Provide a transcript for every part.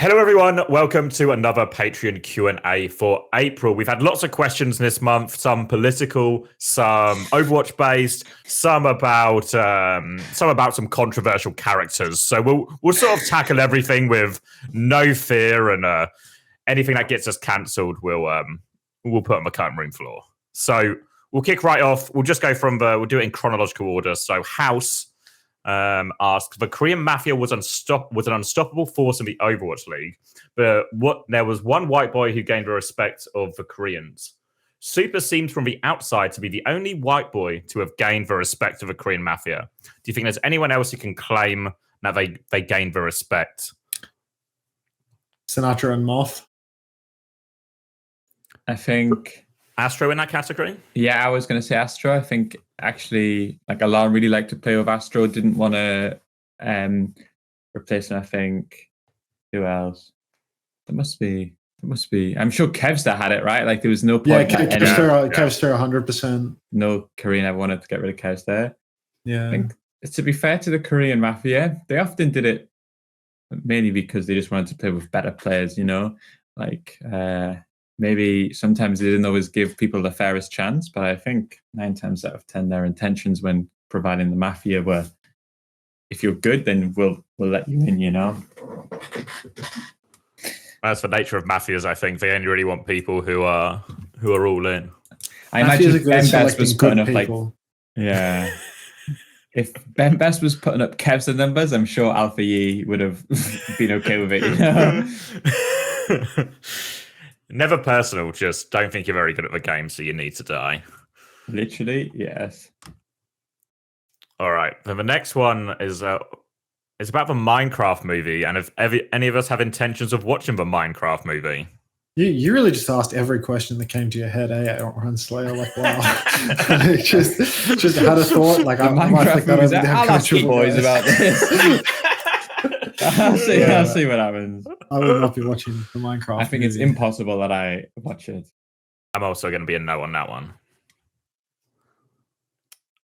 Hello, everyone. Welcome to another Patreon Q&A for April. We've had lots of questions this month, some political, some Overwatch-based, some about some controversial characters. So we'll sort of tackle everything with no fear, and anything that gets us cancelled, we'll put on the cutting room floor. So we'll kick right off. We'll just go we'll do it in chronological order. So House asked, the Korean Mafia was an unstoppable force in the Overwatch League, but there was one white boy who gained the respect of the Koreans. Super seems from the outside to be the only white boy to have gained the respect of the Korean Mafia. Do you think there's anyone else who can claim that they gained the respect? Sinatra and Moth. I think Astro in that category? Yeah, I was going to say Astro. I think actually, like, Alarm really liked to play with Astro. Didn't want to replace him. I think. Who else? There must be. I'm sure Kevstar had it, right? Like, there was no point. Yeah, Kevstar 100%. No Korean ever wanted to get rid of Kevstar. Yeah. I think, to be fair to the Korean Mafia, they often did it mainly because they just wanted to play with better players, you know? Like, maybe sometimes they didn't always give people the fairest chance, but I think 9 times out of 10, their intentions when providing the Mafia were, if you're good, then we'll let you in, you know? That's the nature of Mafias, I think. They only really want people who are all in. I imagine Ben Best was putting up people. If Ben Best was putting up Kev's numbers, I'm sure Alpha Yi would have been okay with it, you know? Never personal, just don't think you're very good at the game, so you need to die. Literally, yes. All right. Then the next one is it's about the Minecraft movie, and if any of us have intentions of watching the Minecraft movie. You really just asked every question that came to your head, Run Slayer. Like, wow. just had a thought. Like, I might think that over the Uncoachable boys about this. I'll see what happens. I will not be watching the Minecraft I think movie. It's impossible that I watch it. I'm also going to be a no on that one.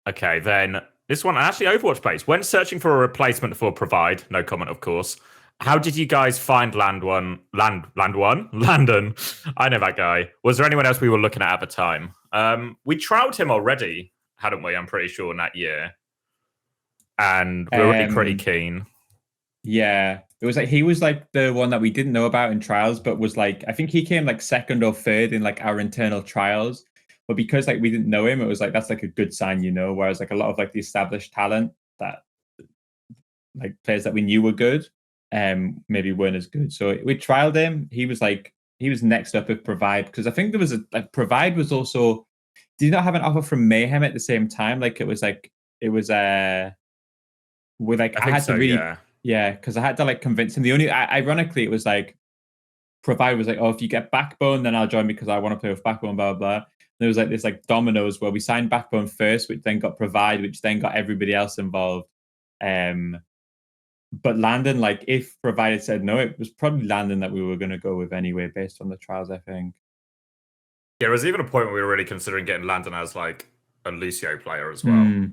Okay, then this one, actually Overwatch based. When searching for a replacement for Provide, no comment, of course, how did you guys find Landon? I know that guy. Was there anyone else we were looking at the time? We trialed him already, hadn't we? I'm pretty sure in that year. And we're already pretty keen. Yeah, it was like he was like the one that we didn't know about in trials, but was like, I think he came like second or third in like our internal trials. But because like we didn't know him, it was like that's like a good sign, you know. Whereas like a lot of like the established talent that like players that we knew were good, maybe weren't as good. So we trialed him. He was next up with Provide, because I think there was Provide was also, did you not have an offer from Mayhem at the same time? Like it was with like I had to really. Yeah, because I had to like convince him. Ironically, it was like Provide was like, oh, if you get Backbone, then I'll join because I want to play with Backbone, blah, blah, blah. And there was like this like dominoes where we signed Backbone first, which then got Provide, which then got everybody else involved. But Landon, like if Provide had said no, it was probably Landon that we were going to go with anyway, based on the trials, I think. Yeah, there was even a point where we were really considering getting Landon as like a Lucio player as well.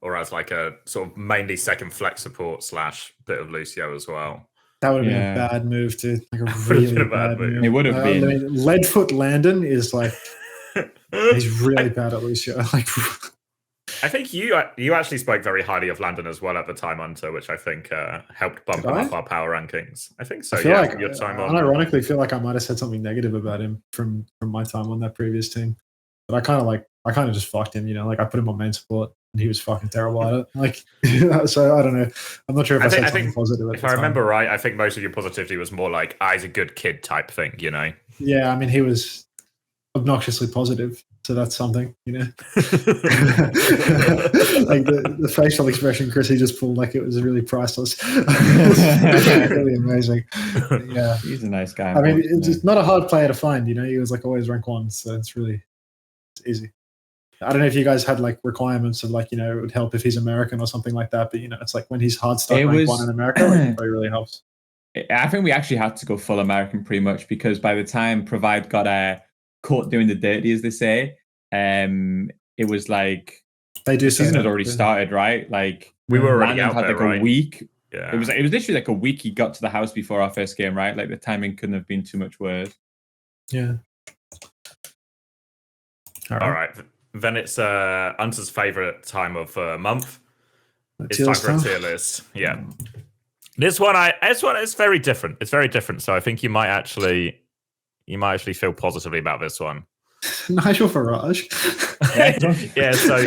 Or as like a sort of mainly second flex support / bit of Lucio as well. That would have been a bad move too. Like a really bad move. It would have been. I mean, Leadfoot Landon is like he's really bad at Lucio. Like, I think you actually spoke very highly of Landon as well at the time, Hunter, which I think helped bump him up our power rankings. I think so. I your time on. Unironically, feel like I might have said something negative about him from my time on that previous team, but I kind of just fucked him. You know, like I put him on main support. He was fucking terrible at it. Like, so I don't know. I'm not sure if I said something positive. If I remember right, I think most of your positivity was more like, he's a good kid type thing, you know? Yeah, I mean, he was obnoxiously positive, so that's something, you know? Like the facial expression Chris, he just pulled, like it was really priceless. Really amazing. Yeah. He's a nice guy. I mean, it's not a hard player to find, you know? He was like always rank 1, so it's easy. I don't know if you guys had like requirements of like, you know, it would help if he's American or something like that. But, you know, it's like when he's hard stuck rank 1 in America, like, it really helps. I think we actually had to go full American pretty much because by the time Provide got caught doing the dirty, as they say, it was like they do. The season had already started, right? Like we were already Landon out had there, like a week Yeah. It was literally like a week he got to the house before our first game, right? Like the timing couldn't have been too much worse. Yeah. All right. Then it's Hunter's favorite time of month. It's Tier time list for a time? tier list. Yeah. This one is very different. It's very different. So I think you might actually feel positively about this one. Nigel Farage. Yeah, so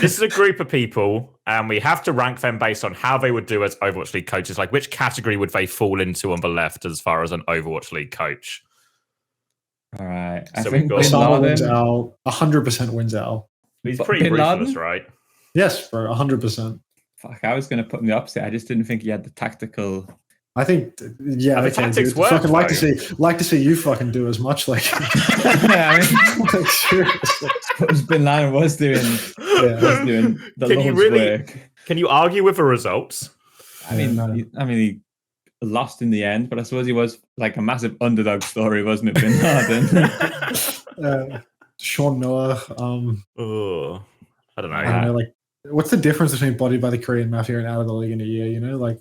this is a group of people, and we have to rank them based on how they would do as Overwatch League coaches. Like, which category would they fall into on the left as far as an Overwatch League coach? All right. So I think we've got Osama wins Al. 100% wins Al. He's pretty Bin ruthless, Laden? right? Yes, bro, 100%. Fuck, I was going to put him the opposite. I just didn't think he had the tactical. I think, yeah, The okay, tactics dude. work, Fucking like though. to see you fucking do as much. Like, I mean, like seriously. what Bin Laden was doing the Can you Lord's really- work. Can you argue with the results? I mean, no. he lost in the end, but I suppose he was like a massive underdog story, wasn't it, Bin Laden? Sean Miller. Oh, I don't know. I don't know. Like, what's the difference between Bodied by the Korean Mafia and Out of the League in a year? You know, like,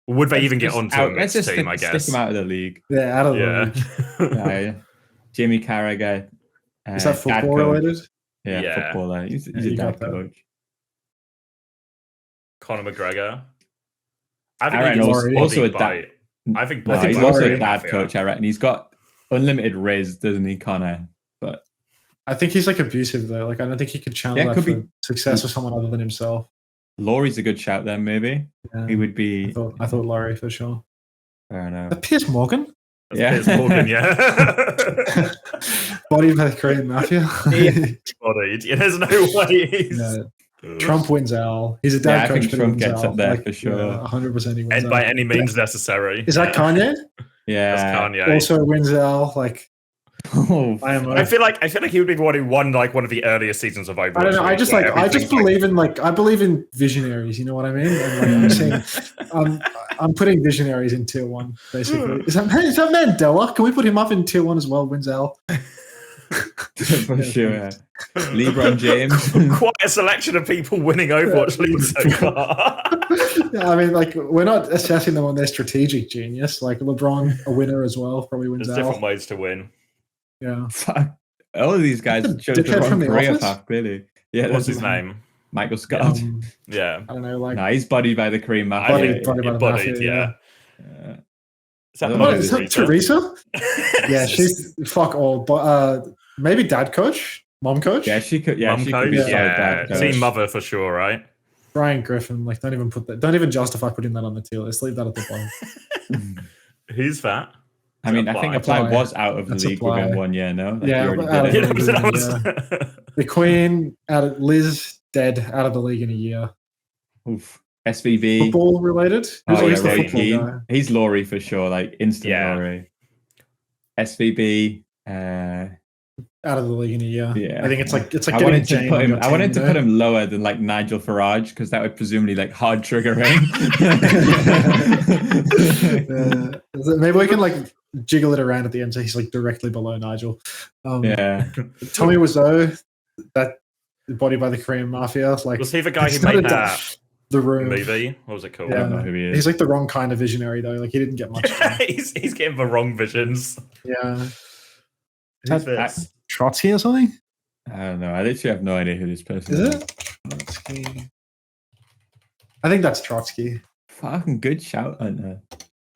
Would they even get Just onto out- a let's mixed just team? I guess. stick him out of the league. yeah, Out of the Yeah. League. Yeah. Jimmy Carragher. Is that dad football coach. related? Yeah, Yeah. footballer. He's Yeah, a you dad got that. coach. Conor McGregor. I I think reckon he's also a bodied dad. by- I think No, I think he's bodied by also a Laurie- dad Mafia. coach, I reckon. He's got unlimited riz, doesn't he, Connor? But I think he's like abusive though. Like, I don't think he could channel Yeah, that could for be- success with someone other than himself. Laurie's a good shout then, maybe. Yeah. He would be. I thought Laurie for sure. I don't know. Piers Morgan, That's Yeah. Piers Morgan, yeah. Bodied by the Korean Mafia. Bodied. Yeah, there's no way he's. Yeah. Ugh. Trump wins Al. He's a Yeah, dad I coach. think but he Trump wins gets Al. up there for sure. 100% he wins And Al. by any means necessary. Is that Kanye? Yeah. That's Kanye. Also wins Al. Like, Oh, IMO. I feel like he would be the one who won like one of the earlier seasons of Overwatch. I don't know. I League, just where like. I just everything's, believe in like. I believe in visionaries. You know what I mean? And, like, I'm saying, I'm putting visionaries in tier 1. Basically, is that Mandela? Can we put him up in tier 1 as well? Wins Al. for sure. LeBron James. quite a selection of people winning Overwatch League so far. Yeah, I mean, like, we're not assessing them on their strategic genius. Like LeBron, a winner as well, probably wins There's Al. different ways to win. Yeah. Fuck. All of these guys The chose the dickhead wrong from The career Office? path, really. Yeah, What's that's his name? Michael Scott. Yeah. I don't know, like, Nah, he's bodied by the Korean Mafia. Bodied by the Bodied, Mafia, yeah. Yeah. Is that What what Bodied is that, Teresa? Yeah, she's fuck all. But maybe dad coach, mom coach, Yeah, she could. Yeah, Mum she coach? could be a solid Yeah. dad coach. Team mother for sure, right? Brian Griffin. Like, don't even put that. Don't even justify putting that on the tier list. Leave that at the bottom. Who's that? I mean, I think Apply. Apply was out of the That's league Apply. within 1 year, no? Like, Yeah, he already but out did of it. the Yeah, league. that was- The Queen Liz dead out of the league in a year. Oof. SVB. Football related. Oh, Who's yeah, the Roy football Keane. guy? He's Laurie for sure, like instant Yeah. Laurie. SVB. Out of the league in a year. Yeah. I think it's like I getting wanted Jane to put on him. your I team, wanted to you put know? him lower than like Nigel Farage because that would presumably like hard trigger him. Maybe we can like jiggle it around at the end so he's like directly below Nigel. Yeah. Tommy Wiseau, that Bodied by the Korean Mafia. Like, Was he the guy who he's not made a that The Room. movie? What was it called? I Yeah. don't know who he is. He's like the wrong kind of visionary though. Like, he didn't get much done. he's getting the wrong visions. Yeah. Who's That- this? Trotsky or something? I don't know. I literally have no idea who this person Is it? Trotsky. I think that's Trotsky. Fucking good shout, Hunter.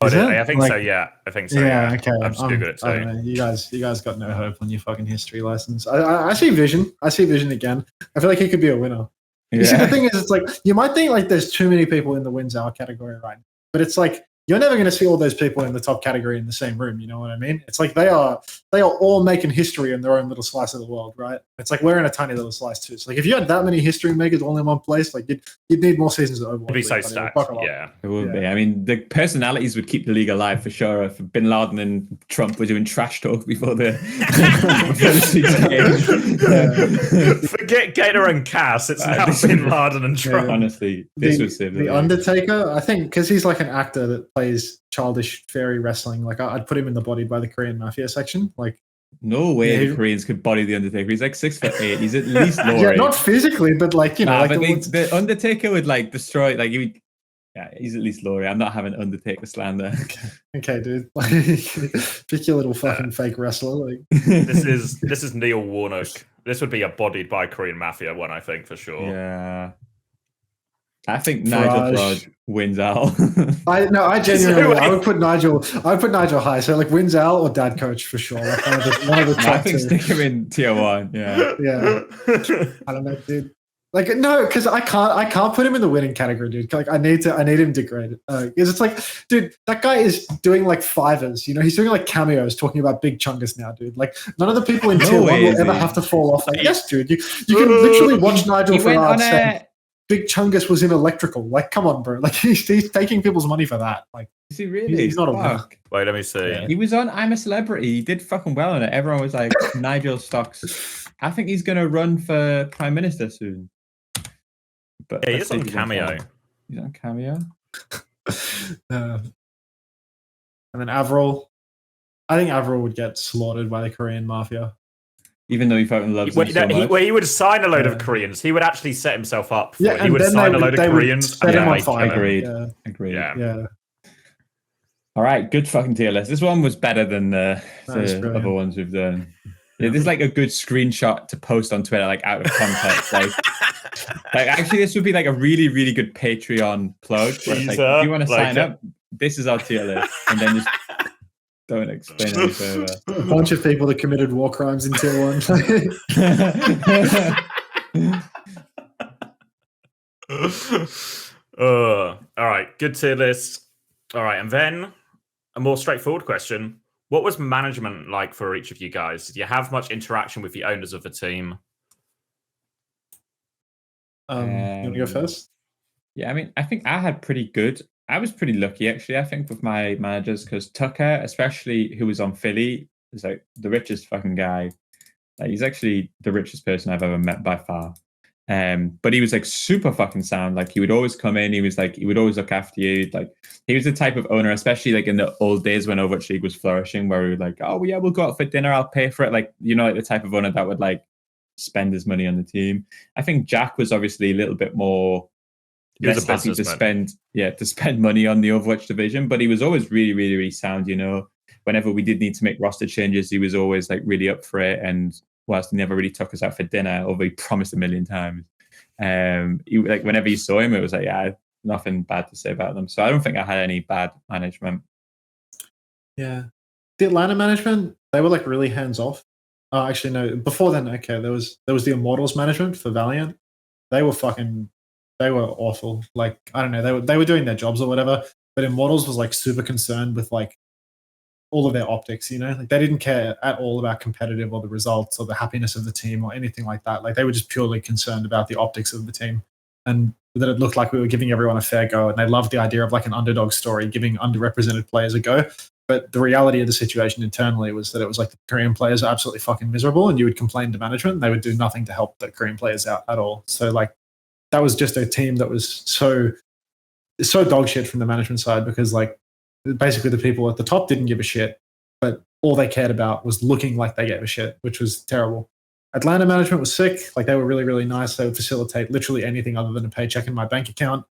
Oh, Is it? I think Like- so. Yeah, I think so. yeah, Yeah. okay. I've just googled it I too. don't know. You guys got no hope on your fucking history license. I see vision. I see vision again. I feel like he could be a winner. You see, the thing is, it's like you might think like there's too many people in the wins our category, right? But it's like you're never going to see all those people in the top category in the same room. You know what I mean? It's like they are all making history in their own little slice of the world, right? It's like we're in a tiny little slice too. So like if you had that many history makers all in one place, like you'd need more seasons of Overwatch. It'd be so League, buddy. It would stacked. fuck a lot. Yeah. It would Yeah. be. I mean, the personalities would keep the league alive for sure. If Bin Laden and Trump were doing trash talk before the, before the season game. Forget Gator and Cass. It's Right, now this- Bin Laden and Trump. Honestly, this was The Undertaker, I think, because he's like an actor that plays childish fairy wrestling. Like I'd put him in the Bodied by the Korean Mafia section. Like, no way Yeah, the Koreans could body the Undertaker. He's like 6'8". He's at least Laurie. yeah, not physically, but like you know, Nah, like but the- the Undertaker would like destroy. Like he would, Yeah, he's at least Laurie. I'm not having Undertaker slander. Okay, dude. Pick your little fucking fake wrestler. Like. This is Neil Warnock. This would be a bodied by Korean Mafia one, I think, for sure. Yeah. I think Nigel Farage wins out. I genuinely, I would put Nigel high. So like wins out or dad coach for sure. Like one of the top I think two. stick him in tier 1. Yeah. Yeah. I don't know, dude. Like no, because I can't put him in the winning category, dude. Like I need him degraded. Because it's like, dude, that guy is doing like fivers. You know, he's doing like cameos, talking about big chungus now, dude. Like none of the people in tier 1 will ever have to fall off. Like yes, dude, you can literally watch Nigel Farage say Big Chungus was in electrical. Like, come on, bro. Like he's taking people's money for that. Like, is he really? He's not a winner. Wait, let me see. Yeah. He was on I'm a Celebrity. He did fucking well on it. Everyone was like, Nigel stocks. I think he's gonna run for Prime Minister soon. But yeah, he's on Cameo. He's on Cameo. And then Avril. I think Avril would get slaughtered by the Korean Mafia. Even though he fucking loves them so much. He would sign a load of Koreans. He would actually set himself up. He would sign a load of Koreans. Agreed. Agreed. Yeah. All right, good fucking tier list. This one was better than the other ones we've done. Yeah, this is like a good screenshot to post on Twitter, like out of context. like actually, this would be like a really, really good Patreon plug. Where it's like, if you want to sign up, this is our tier list, and then just don't explain any further. A bunch of people that committed war crimes in tier 1. All right, good tier list. All right, and then a more straightforward question. What was management like for each of you guys? Did you have much interaction with the owners of the team? You want to go first? Yeah, I mean, I think I was pretty lucky, actually, I think, with my managers, because Tucker, especially, who was on Philly, is like the richest fucking guy. Like, he's actually the richest person I've ever met by far. But he was like super fucking sound. Like he would always come in. He would always look after you. Like he was the type of owner, especially like in the old days when Overwatch League was flourishing, where we were like, oh yeah, we'll go out for dinner. I'll pay for it. Like, you know, like the type of owner that would like spend his money on the team. I think Jack was obviously a little bit more less happy to spend money on the Overwatch division, but he was always really, really, really sound. You know, whenever we did need to make roster changes, he was always like really up for it. And whilst he never really took us out for dinner, although he promised a million times, like whenever you saw him, it was like, yeah, nothing bad to say about them. So I don't think I had any bad management. Yeah, the Atlanta management, they were like really hands off. Actually, no. Before then, okay, there was the Immortals management for Valiant. They were awful. Like I don't know, they were doing their jobs or whatever. But Immortals was like super concerned with like all of their optics, you know, like they didn't care at all about competitive or the results or the happiness of the team or anything like that. Like they were just purely concerned about the optics of the team and that it looked like we were giving everyone a fair go. And they loved the idea of like an underdog story, giving underrepresented players a go. But the reality of the situation internally was that it was like the Korean players are absolutely fucking miserable, and you would complain to management and they would do nothing to help the Korean players out at all. So like that was just a team that was so dog shit from the management side, because like basically the people at the top didn't give a shit, but all they cared about was looking like they gave a shit, which was terrible. Atlanta management was sick. Like they were really, really nice. They would facilitate literally anything other than a paycheck in my bank account.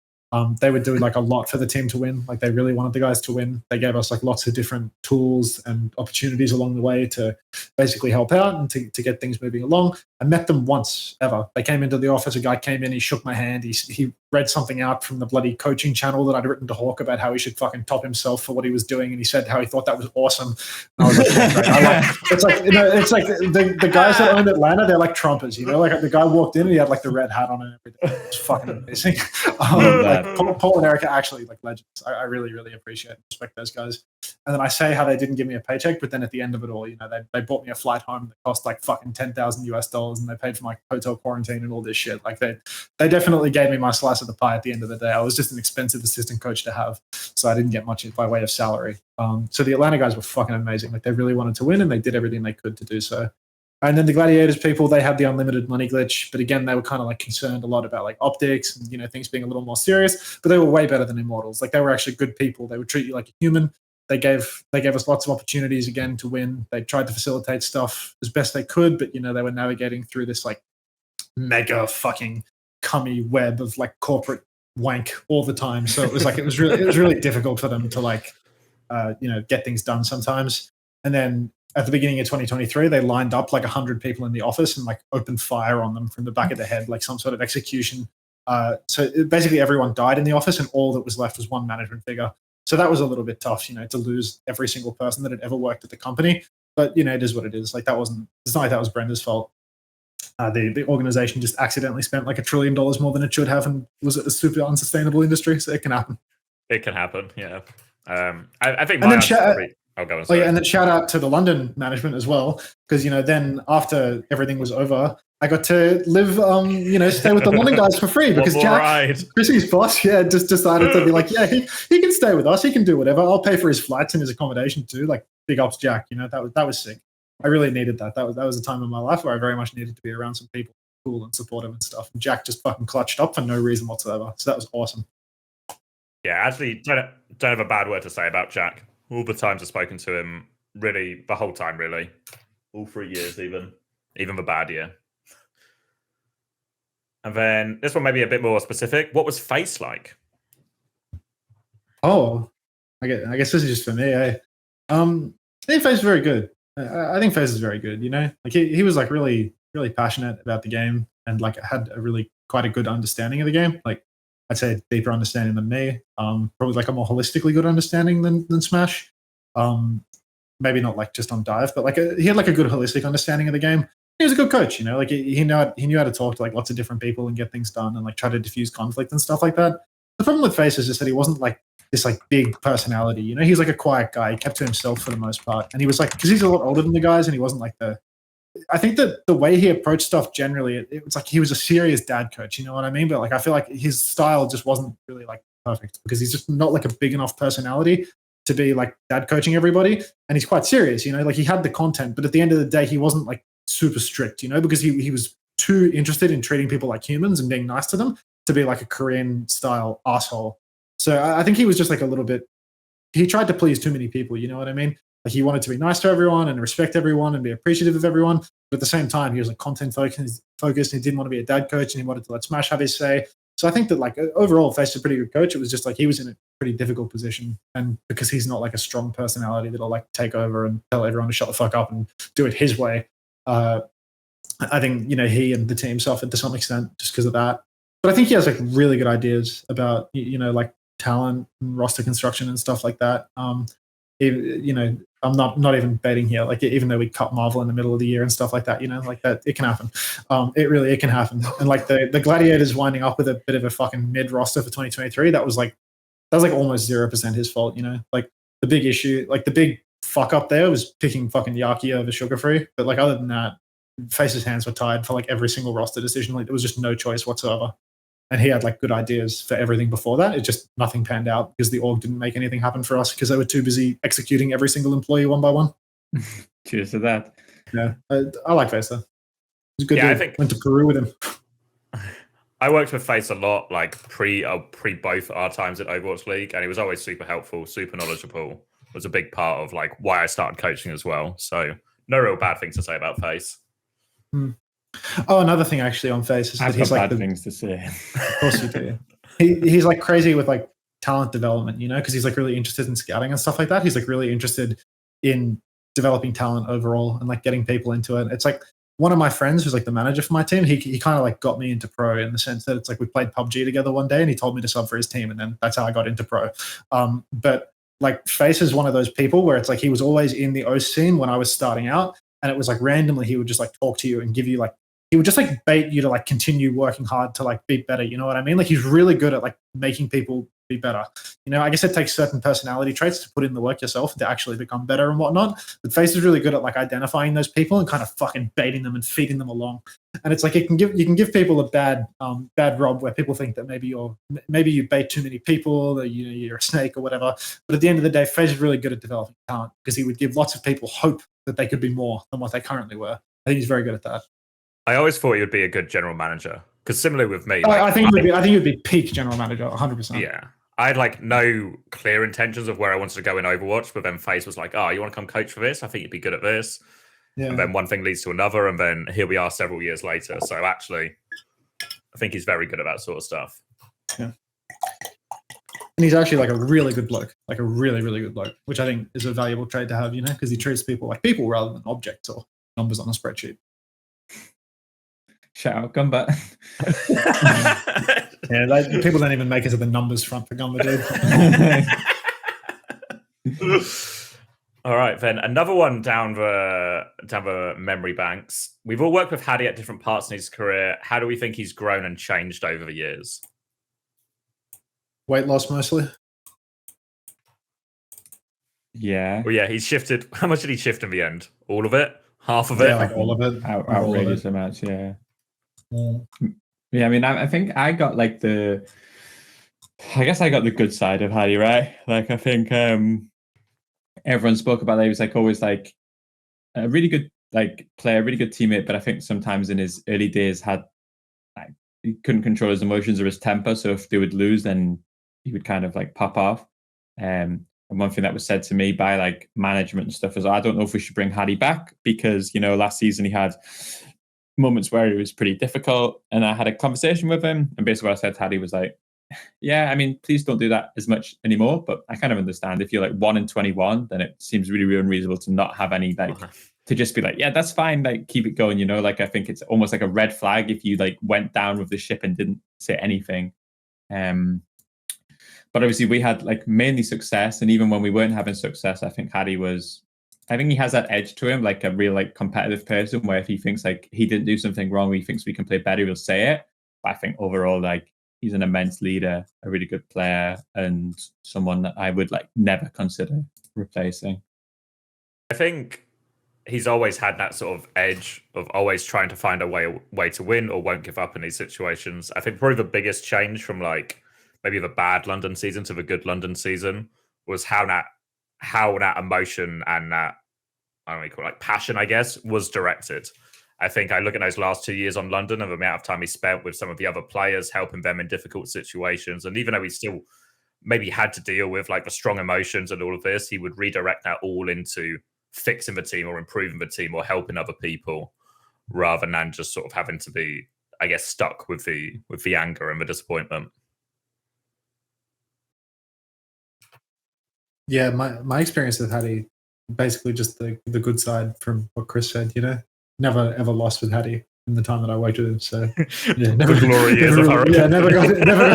They would do like a lot for the team to win. Like they really wanted the guys to win. They gave us like lots of different tools and opportunities along the way to basically help out and to get things moving along. I met them once ever. They came into the office. A guy came in. He shook my hand. He read something out from the bloody coaching channel that I'd written to Hawk about how he should fucking top himself for what he was doing, and he said how he thought that was awesome. And I was like, yeah, great. It's like, you know, it's like the guys that own Atlanta, they're like trumpers, you know. Like the guy walked in and he had like the red hat on and everything. It's fucking amazing. Like Paul and Erica actually like legends. I really, really appreciate and respect those guys. And then I say how they didn't give me a paycheck, but then at the end of it all, you know, they bought me a flight home that cost like fucking $10,000 and they paid for my hotel quarantine and all this shit. Like they definitely gave me my slice of the pie at the end of the day. I was just an expensive assistant coach to have, so I didn't get much by way of salary. So the Atlanta guys were fucking amazing. Like they really wanted to win and they did everything they could to do so. And then the Gladiators people, they had the unlimited money glitch, but again, they were kind of like concerned a lot about like optics and, you know, things being a little more serious, but they were way better than Immortals. Like they were actually good people. They would treat you like a human. They gave us lots of opportunities again to win. They tried to facilitate stuff as best they could, but, you know, they were navigating through this like mega fucking cummy web of like corporate wank all the time. So it was really difficult for them to like, get things done sometimes. And then at the beginning of 2023, they lined up like 100 people in the office and like opened fire on them from the back of the head, like some sort of execution. So basically everyone died in the office and all that was left was one management figure. So that was a little bit tough, to lose every single person that had ever worked at the company. But, it is what it is. Like it's not like that was Brenda's fault. The organization just accidentally spent like $1 trillion more than it should have and was a super unsustainable industry. So it can happen. It can happen, yeah. I think and then and then shout out to the London management as well, because then after everything was over, I got to live, stay with the London guys for free because Jack, Chrissy's boss, just decided to be like, yeah, he can stay with us, he can do whatever. I'll pay for his flights and his accommodation too. Like, big ups, Jack. That was sick. I really needed that. That was a time in my life where I very much needed to be around some people cool and supportive and stuff. And Jack just fucking clutched up for no reason whatsoever. So that was awesome. Yeah, actually, don't have a bad word to say about Jack. All the times I've spoken to him, really, the whole time, really. All 3 years, even the bad year. And then this one may be a bit more specific. What was Face like? Oh, I guess this is just for me. I think Face is very good. I think Face is very good. Like he was like really, really passionate about the game and like had quite a good understanding of the game. Like I'd say a deeper understanding than me. Probably like a more holistically good understanding than Smash. Maybe not like just on Dive, but like he had like a good holistic understanding of the game. He was a good coach, like he knew how to talk to like lots of different people and get things done and like try to diffuse conflict and stuff like that. The problem with Face is just that he wasn't like this like big personality, He's like a quiet guy. He kept to himself for the most part, and he was like, because he's a lot older than the guys, and he wasn't like I think that the way he approached stuff generally, it was like he was a serious dad coach, you know what I mean? But like I feel like his style just wasn't really like perfect because he's just not like a big enough personality to be like dad coaching everybody, and he's quite serious, like he had the content, but at the end of the day, he wasn't like super strict, because he was too interested in treating people like humans and being nice to them to be like a Korean style asshole. So I think he was just like a little bit, he tried to please too many people, you know what I mean? Like he wanted to be nice to everyone and respect everyone and be appreciative of everyone. But at the same time, he was like content focused and he didn't want to be a dad coach and he wanted to let Smash have his say. So I think that like overall, Face is a pretty good coach. It was just like he was in a pretty difficult position, and because he's not like a strong personality that'll like take over and tell everyone to shut the fuck up and do it his way. I think he and the team suffered to some extent just because of that. But I think he has like really good ideas about like talent and roster construction and stuff like that. I'm not even betting here. Like even though we cut Marvel in the middle of the year and stuff like that, like that, it can happen. It can happen. And like the Gladiators winding up with a bit of a fucking mid roster for 2023, that was like almost 0% his fault. Like the big issue, like the big fuck up there was picking fucking Yaki over Sugar Free. But like other than that, Face's hands were tied for like every single roster decision. Like there was just no choice whatsoever. And he had like good ideas for everything before that. It just nothing panned out because the org didn't make anything happen for us because they were too busy executing every single employee one by one. Cheers to that. Yeah, I like Face though. It was good. Yeah, I think went to Peru with him. I worked with Face a lot, like pre both our times at Overwatch League, and he was always super helpful, super knowledgeable. Was a big part of like why I started coaching as well. So no real bad things to say about Face. Oh, another thing actually on Face is that he's like bad things to say. Of course you do. He's like crazy with like talent development, because he's like really interested in scouting and stuff like that. He's like really interested in developing talent overall and like getting people into it. It's like one of my friends who's like the manager for my team. He kind of like got me into pro in the sense that it's like we played PUBG together one day and he told me to sub for his team, and then that's how I got into pro. But like Face is one of those people where it's like he was always in the OS scene when I was starting out, and it was like randomly he would just like talk to you and give you like, he would just like bait you to like continue working hard to like be better. You know what I mean? Like he's really good at like making people be better. I guess it takes certain personality traits to put in the work yourself to actually become better and whatnot. But Face is really good at like identifying those people and kind of fucking baiting them and feeding them along. And it's like you can give people a bad rob where people think that maybe you bait too many people, or you're a snake or whatever. But at the end of the day, Face is really good at developing talent because he would give lots of people hope that they could be more than what they currently were. I think he's very good at that. I always thought he would be a good general manager because similarly with me, I think he would be peak general manager, 100%. Yeah, I had like no clear intentions of where I wanted to go in Overwatch, but then Face was like, "Oh, you want to come coach for this? I think you'd be good at this." Yeah. And then one thing leads to another, and then here we are several years later. So actually, I think he's very good at that sort of stuff. Yeah. And he's actually like a really good bloke, like a really, really good bloke, which I think is a valuable trait to have, because he treats people like people rather than objects or numbers on a spreadsheet. Shout out Gumba. Yeah, people don't even make it to the numbers front for Gumba, dude. All right, then another one down the memory banks. We've all worked with Hadi at different parts in his career. How do we think he's grown and changed over the years? Weight loss mostly. Yeah. Well, yeah, he's shifted. How much did he shift in the end? All of it? Half of it? Yeah, like all of it. Outrageous amounts, yeah. Mm. Yeah, I mean, I think I got like I guess I got the good side of Hadi, right? Like, I think everyone spoke about that. He was like always like a really good like player, really good teammate, but I think sometimes in his early days had like he couldn't control his emotions or his temper. So if they would lose, then he would kind of like pop off. And one thing that was said to me by like management and stuff is, I don't know if we should bring Hadi back because, last season he had moments where it was pretty difficult. And I had a conversation with him, and basically what I said to Hadi was like, yeah, I mean, please don't do that as much anymore. But I kind of understand if you're like 1-21, then it seems really, really unreasonable to not have any to just be like, yeah, that's fine. Like, keep it going. Like, I think it's almost like a red flag if you like went down with the ship and didn't say anything. But obviously we had like mainly success. And even when we weren't having success, I think he has that edge to him, like a real like competitive person where if he thinks like he didn't do something wrong, he thinks we can play better, he'll say it. But I think overall, like, he's an immense leader, a really good player, and someone that I would like never consider replacing. I think he's always had that sort of edge of always trying to find a way to win or won't give up in these situations. I think probably the biggest change from like maybe the bad London season to the good London season was how that emotion and that, I don't know, call it like passion, I guess, was directed. I think I look at those last 2 years on London and the amount of time he spent with some of the other players, helping them in difficult situations. And even though he still maybe had to deal with like the strong emotions and all of this, he would redirect that all into fixing the team or improving the team or helping other people rather than just sort of having to be, I guess, stuck with the anger and the disappointment. Yeah, my experience with Hadi, basically just the good side from what Chris said, never ever lost with Hadi in the time that I worked with him. So yeah, never got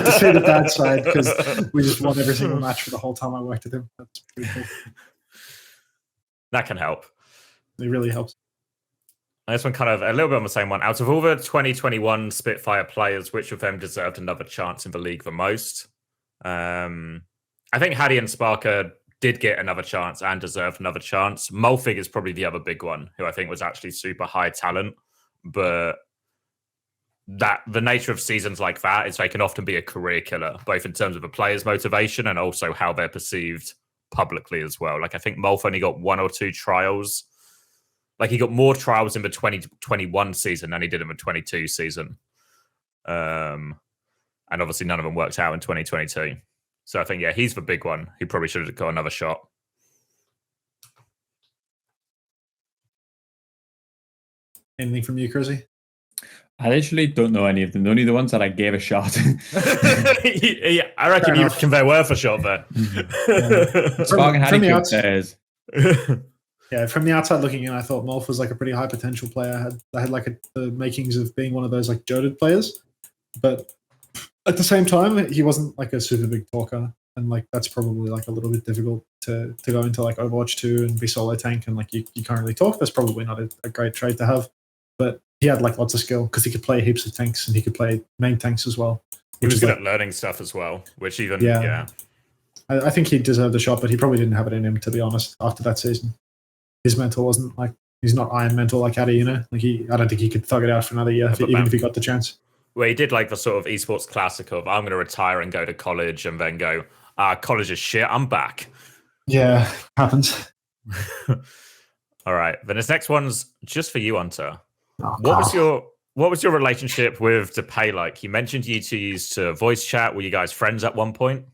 to see the bad side because we just won every single match for the whole time I worked with him. That's pretty cool. That can help. It really helps. And this one kind of a little bit on the same one. Out of all the 2021 Spitfire players, which of them deserved another chance in the league the most? I think Hadi and Sparker did get another chance and deserved another chance. Mulfig is probably the other big one, who I think was actually super high talent. But that the nature of seasons like that is they can often be a career killer, both in terms of a player's motivation and also how they're perceived publicly as well. Like, I think Mulf only got 1 or 2 trials. Like, he got more trials in the 2021 season than he did in the 22 season. And obviously none of them worked out in 2022. So I think, yeah, he's the big one. He probably should have got another shot. Anything from you, Chrissy? I literally don't know any of them. Only the ones that I gave a shot. Yeah, I reckon you reckon they're worth a shot there. Spark and Hadi good players. Yeah, from the outside looking in, I thought Molf was like a pretty high potential player. Had like the makings of being one of those like joded players, but at the same time, he wasn't like a super big talker, and like that's probably like a little bit difficult to go into like Overwatch 2 and be solo tank, and like you can't really talk. That's probably not a great trait to have, but he had like lots of skill because he could play heaps of tanks and he could play main tanks as well. He was good at learning stuff as well, which even yeah. I think he deserved a shot, but he probably didn't have it in him, to be honest. After that season, his mental wasn't like he's not iron mental like Hadi, Like I don't think he could thug it out for another year, even if he got the chance. Well, he did like the sort of esports classic of I'm going to retire and go to college and then go, college is shit, I'm back. Yeah, happens. All right. Then this next one's just for you, Hunter. Oh, what was your relationship with DePay like? You mentioned you two used to voice chat. Were you guys friends at one point?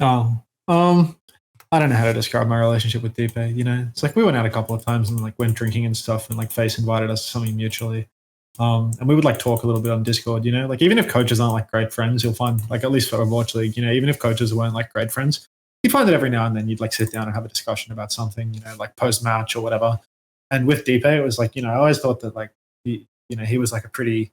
Oh, I don't know how to describe my relationship with DePay. It's like we went out a couple of times and like went drinking and stuff, and like Face invited us to something mutually. And we would like talk a little bit on Discord, you know, like even if coaches aren't like great friends, you'll find like, at least for Overwatch League, you know, even if coaches weren't like great friends, you'd find that every now and then you'd like sit down and have a discussion about something, you know, like post match or whatever. And with Deepe, it was like, you know, I always thought that like, he was like a pretty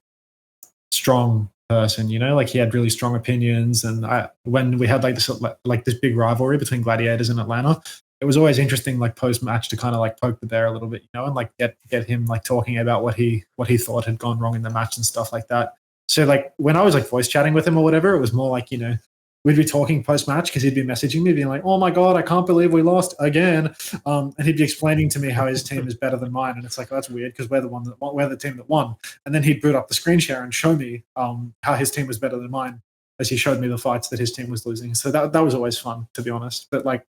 strong person, you know, like he had really strong opinions. And when we had like this big rivalry between Gladiators and Atlanta, it was always interesting, like post match, to kind of like poke the bear a little bit, you know, and like get him like talking about what he thought had gone wrong in the match and stuff like that. So like when I was like voice chatting with him or whatever, it was more like, you know, we'd be talking post match because he'd be messaging me being like, oh my God, I can't believe we lost again. And he'd be explaining to me how his team is better than mine. And it's like, oh, that's weird because we're the team that won. And then he'd boot up the screen share and show me how his team was better than mine as he showed me the fights that his team was losing. So that was always fun, to be honest. But like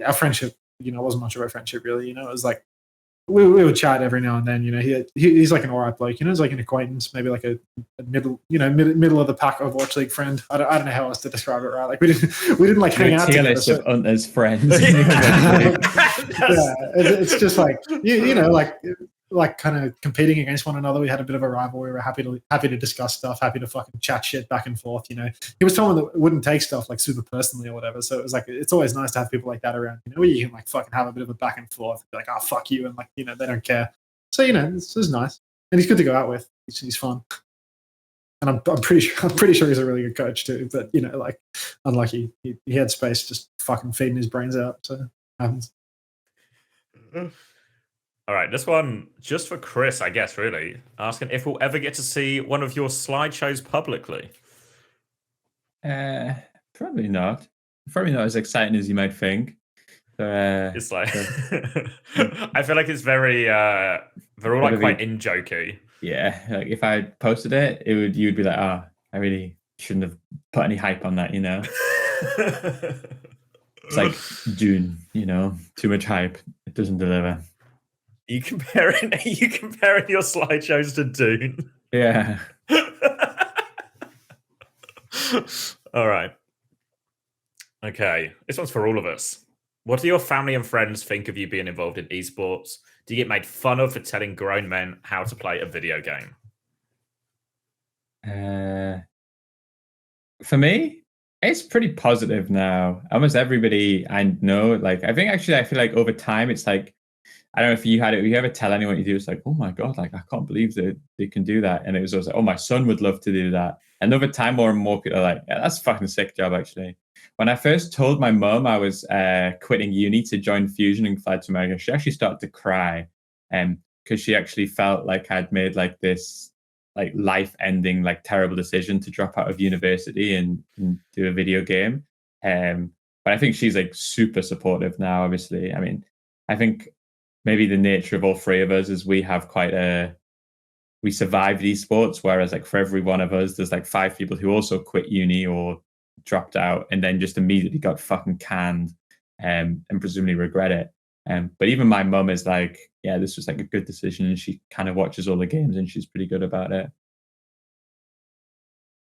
our friendship, you know, wasn't much of a friendship really, you know. It was like we would chat every now and then, you know. He's like an alright bloke, you know. He's like an acquaintance, maybe like a middle of the pack Overwatch League friend. I don't know how else to describe it, right? Like we didn't like hang out together. Tier list of as friends. Yeah, it's just like you know, like kind of competing against one another. We had a bit of a rivalry. We were happy to discuss stuff, happy to fucking chat shit back and forth, you know. He was someone that wouldn't take stuff like super personally or whatever. So it was like, it's always nice to have people like that around, you know, where you can like fucking have a bit of a back and forth, be like, oh fuck you, and like, you know, they don't care. So, you know, it's nice. And he's good to go out with. He's fun. And I'm pretty sure he's a really good coach too. But, you know, like, unlucky. He had space just fucking feeding his brains out. So it happens. All right, this one just for Chris, I guess, really. Asking if we'll ever get to see one of your slideshows publicly. Probably not. Probably not as exciting as you might think. It's like I feel like it's very they're all like quite in jokey. Yeah, like if I posted it, you'd be like, oh, I really shouldn't have put any hype on that, you know. It's like June, you know, too much hype, it doesn't deliver. You comparing your slideshows to Dune? Yeah. All right. Okay. This one's for all of us. What do your family and friends think of you being involved in esports? Do you get made fun of for telling grown men how to play a video game? For me, it's pretty positive now. Almost everybody I know, like, I feel like over time, it's like, I don't know if you had it, if you ever tell anyone you do, it's like, oh my God, like, I can't believe that they can do that. And it was always like, oh, my son would love to do that. And over time, more and more people are like, yeah, that's a fucking sick job, actually. When I first told my mum I was quitting uni to join Fusion and fly to America, she actually started to cry because she actually felt like I'd made like this like life-ending, like terrible decision to drop out of university and do a video game. But I think she's like super supportive now, obviously. I mean, I think maybe the nature of all three of us is we survived esports, whereas like for every one of us, there's like 5 people who also quit uni or dropped out and then just immediately got fucking canned and presumably regret it. But even my mum is like, yeah, this was like a good decision, and she kind of watches all the games and she's pretty good about it.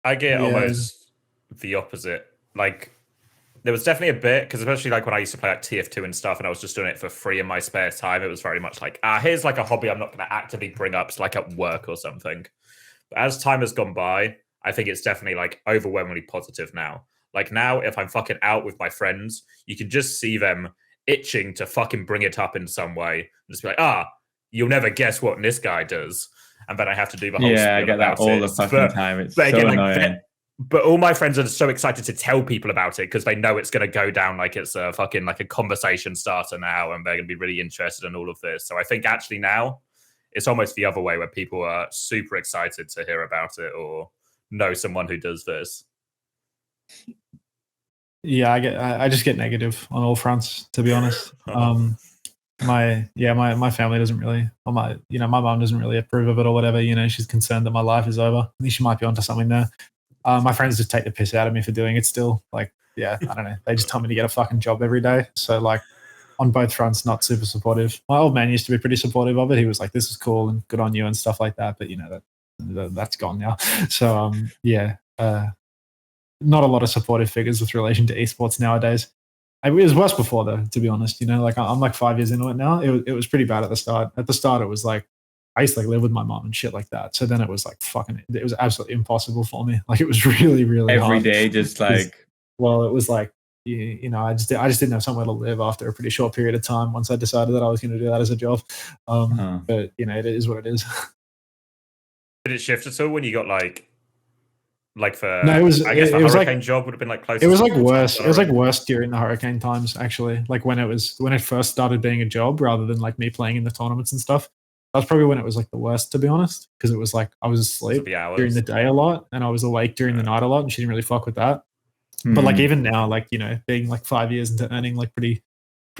I get almost the opposite. Like, there was definitely a bit, because especially like when I used to play like TF2 and stuff, and I was just doing it for free in my spare time, it was very much like, here's like a hobby I'm not going to actively bring up, so like at work or something. But as time has gone by, I think it's definitely like overwhelmingly positive now. Like now, if I'm fucking out with my friends, you can just see them itching to fucking bring it up in some way. And just be like, you'll never guess what this guy does. And then I have to do the whole I get that all the fucking time. It's so annoying. But all my friends are so excited to tell people about it because they know it's going to go down like it's a fucking like a conversation starter now, and they're going to be really interested in all of this. So I think actually now it's almost the other way, where people are super excited to hear about it or know someone who does this. Yeah, I just get negative on all fronts, to be honest. My family doesn't really, or my mom doesn't really approve of it or whatever. You know, she's concerned that my life is over. I think she might be onto something there. My friends just take the piss out of me for doing it still. Like, yeah, I don't know. They just tell me to get a fucking job every day. So like on both fronts, not super supportive. My old man used to be pretty supportive of it. He was like, this is cool and good on you and stuff like that. But you know, that's gone now. So not a lot of supportive figures with relation to esports nowadays. It was worse before though, to be honest. You know, like I'm like 5 years into it now. It was pretty bad at the start. At the start, it was like I used to like live with my mom and shit like that. So then it was like it was absolutely impossible for me. Like it was really, really every hard. day, just like. Well, it was like, you know, I just didn't have somewhere to live after a pretty short period of time once I decided that I was going to do that as a job. But, you know, it is what it is. Did it shift at all when you got like for? No, it was. I guess the hurricane like, job would have been like close. It was like worse. It was like worse during the hurricane times, actually. Like when it first started being a job, rather than like me playing in the tournaments and stuff. That's probably when it was like the worst, to be honest, because it was like I was asleep during the day a lot, and I was awake during the night a lot, and she didn't really fuck with that. But like even now, like, you know, being like 5 years into earning like pretty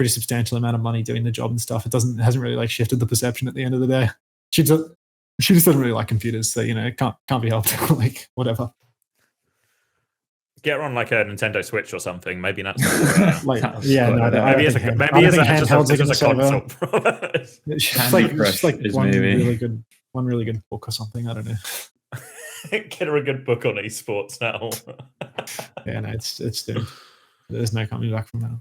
substantial amount of money doing the job and stuff, it hasn't really like shifted the perception at the end of the day. She just doesn't really like computers, so, you know, it can't be helped. Like whatever. Get her on like a Nintendo Switch or something. Maybe not. Like yeah, no, maybe it's a console. It's like one really good book or something. I don't know. Get her a good book on esports now. Yeah, no, it's doomed. There's no coming back from that.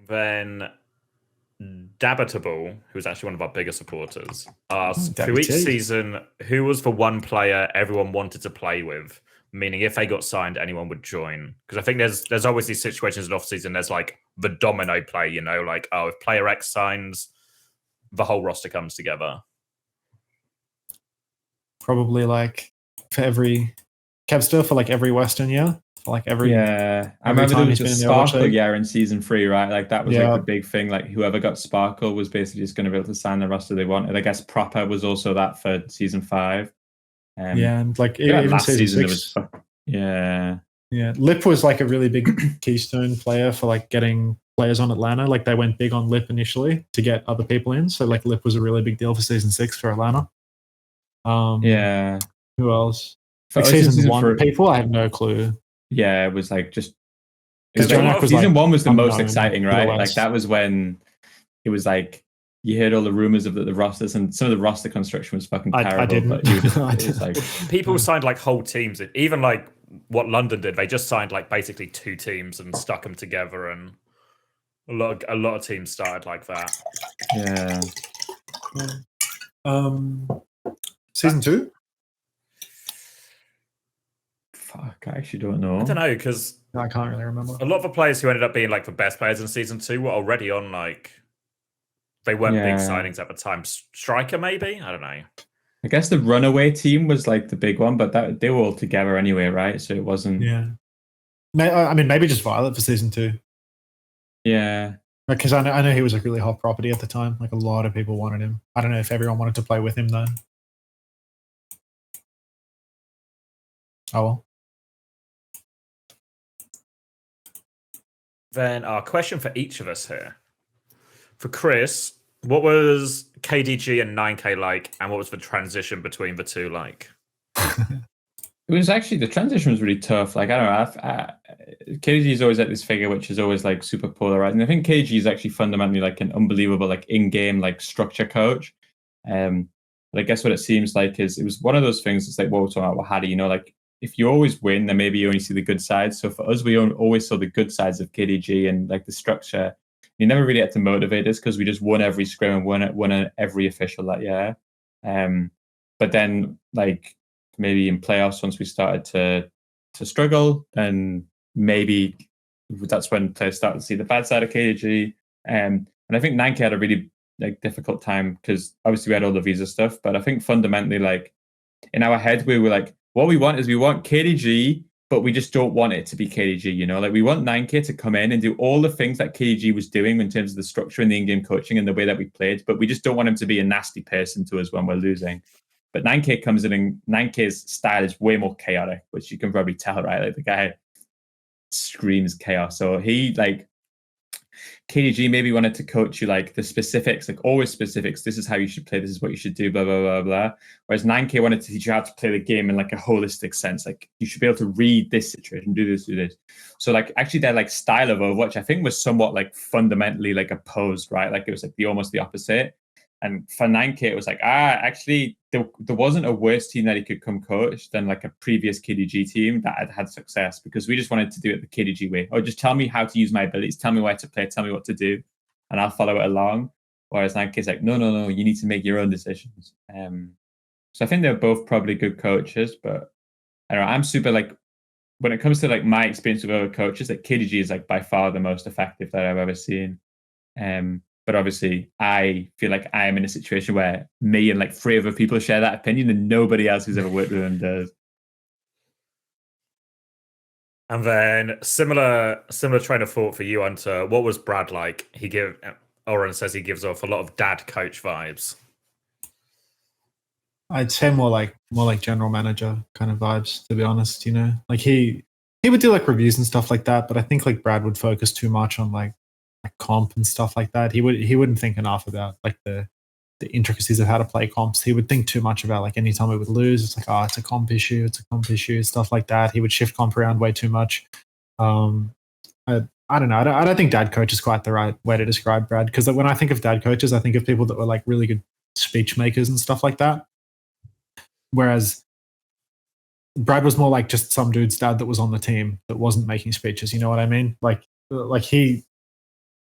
Then Dabitable, who's actually one of our bigger supporters, asked through each season who was the one player everyone wanted to play with, meaning if they got signed, anyone would join. Because I think there's always these situations in off season. There's like the domino play, you know, like if player X signs, the whole roster comes together. Probably like for every Kevster for like every Western year. For like every I remember there was a Sparkle year in season 3, right? Like that was like the big thing. Like whoever got Sparkle was basically just going to be able to sign the roster they wanted. I guess Proper was also that for season 5. And like even last season 6, there was Lip was like a really big keystone player for like getting players on Atlanta. Like they went big on Lip initially to get other people in. So like Lip was a really big deal for season 6 for Atlanta. Who else? Like season 1 people, I have no clue. Yeah, it was like just season 1 was the most exciting, right? Like that was when it was like you heard all the rumors of the rosters, and some of the roster construction was fucking terrible. I didn't. But it was like people signed like whole teams. Even like what London did, they just signed like basically 2 teams and stuck them together, and a lot of teams started like that. Season 2. Fuck, I actually don't know. I don't know, because I can't really remember. A lot of the players who ended up being like the best players in season 2 were already on like they weren't big signings at the time. Striker, maybe? I don't know. I guess the runaway team was like the big one, but they were all together anyway, right? So it wasn't. Yeah. I mean, maybe just Violet for season 2. Yeah. Because I know he was a really hot property at the time. Like a lot of people wanted him. I don't know if everyone wanted to play with him though. Oh well. Then our question for each of us here. For Chris, what was KDG and 9K like, and what was the transition between the two like? It was actually, the transition was really tough. Like, I don't know, KDG is always at this figure, which is always like super polarizing. I think KDG is actually fundamentally like an unbelievable, like in-game, like structure coach. But I guess what it seems like is it was one of those things. It's like what we're talking about, how do you know, like if you always win, then maybe you only see the good sides. So for us, we always saw the good sides of KDG and like the structure. You never really had to motivate us because we just won every scrim and won every official that year. But then like, maybe in playoffs, once we started to struggle, and maybe that's when players started to see the bad side of KDG. And I think 9K had a really like difficult time because obviously we had all the visa stuff, but I think fundamentally, like in our head, we were like, what we want KDG, but we just don't want it to be KDG, you know? Like we want 9K to come in and do all the things that KDG was doing in terms of the structure and the in-game coaching and the way that we played, but we just don't want him to be a nasty person to us when we're losing. But 9K comes in and 9K's style is way more chaotic, which you can probably tell, right? Like the guy screams chaos. So he like KDG maybe wanted to coach you like the specifics, like always specifics. This is how you should play. This is what you should do, blah, blah, blah, blah. Whereas 9K wanted to teach you how to play the game in like a holistic sense. Like you should be able to read this situation, do this, do this. So like actually their like style of Overwatch, I think was somewhat like fundamentally like opposed, right? Like it was like almost the opposite. And for 9K, it was like, actually, there wasn't a worse team that he could come coach than like a previous KDG team that had success, because we just wanted to do it the KDG way. Or just tell me how to use my abilities, tell me where to play, tell me what to do, and I'll follow it along. Whereas Nike's like, no, you need to make your own decisions. So I think they're both probably good coaches, but I don't know. I'm super like, when it comes to like my experience with other coaches, like KDG is like by far the most effective that I've ever seen. But obviously, I feel like I am in a situation where me and like 3 other people share that opinion, and nobody else who's ever worked with him does. And then similar train of thought for you, Hunter. What was Brad like? Oren says he gives off a lot of dad coach vibes. I'd say more like general manager kind of vibes, to be honest. You know, like he would do like reviews and stuff like that, but I think like Brad would focus too much on like comp and stuff like that. He wouldn't think enough about like the intricacies of how to play comps. He would think too much about like anytime we would lose, it's like, oh, it's a comp issue, stuff like that. He would shift comp around way too much. I don't know. I don't think dad coach is quite the right way to describe Brad, because when I think of dad coaches, I think of people that were like really good speech makers and stuff like that. Whereas Brad was more like just some dude's dad that was on the team that wasn't making speeches. You know what I mean?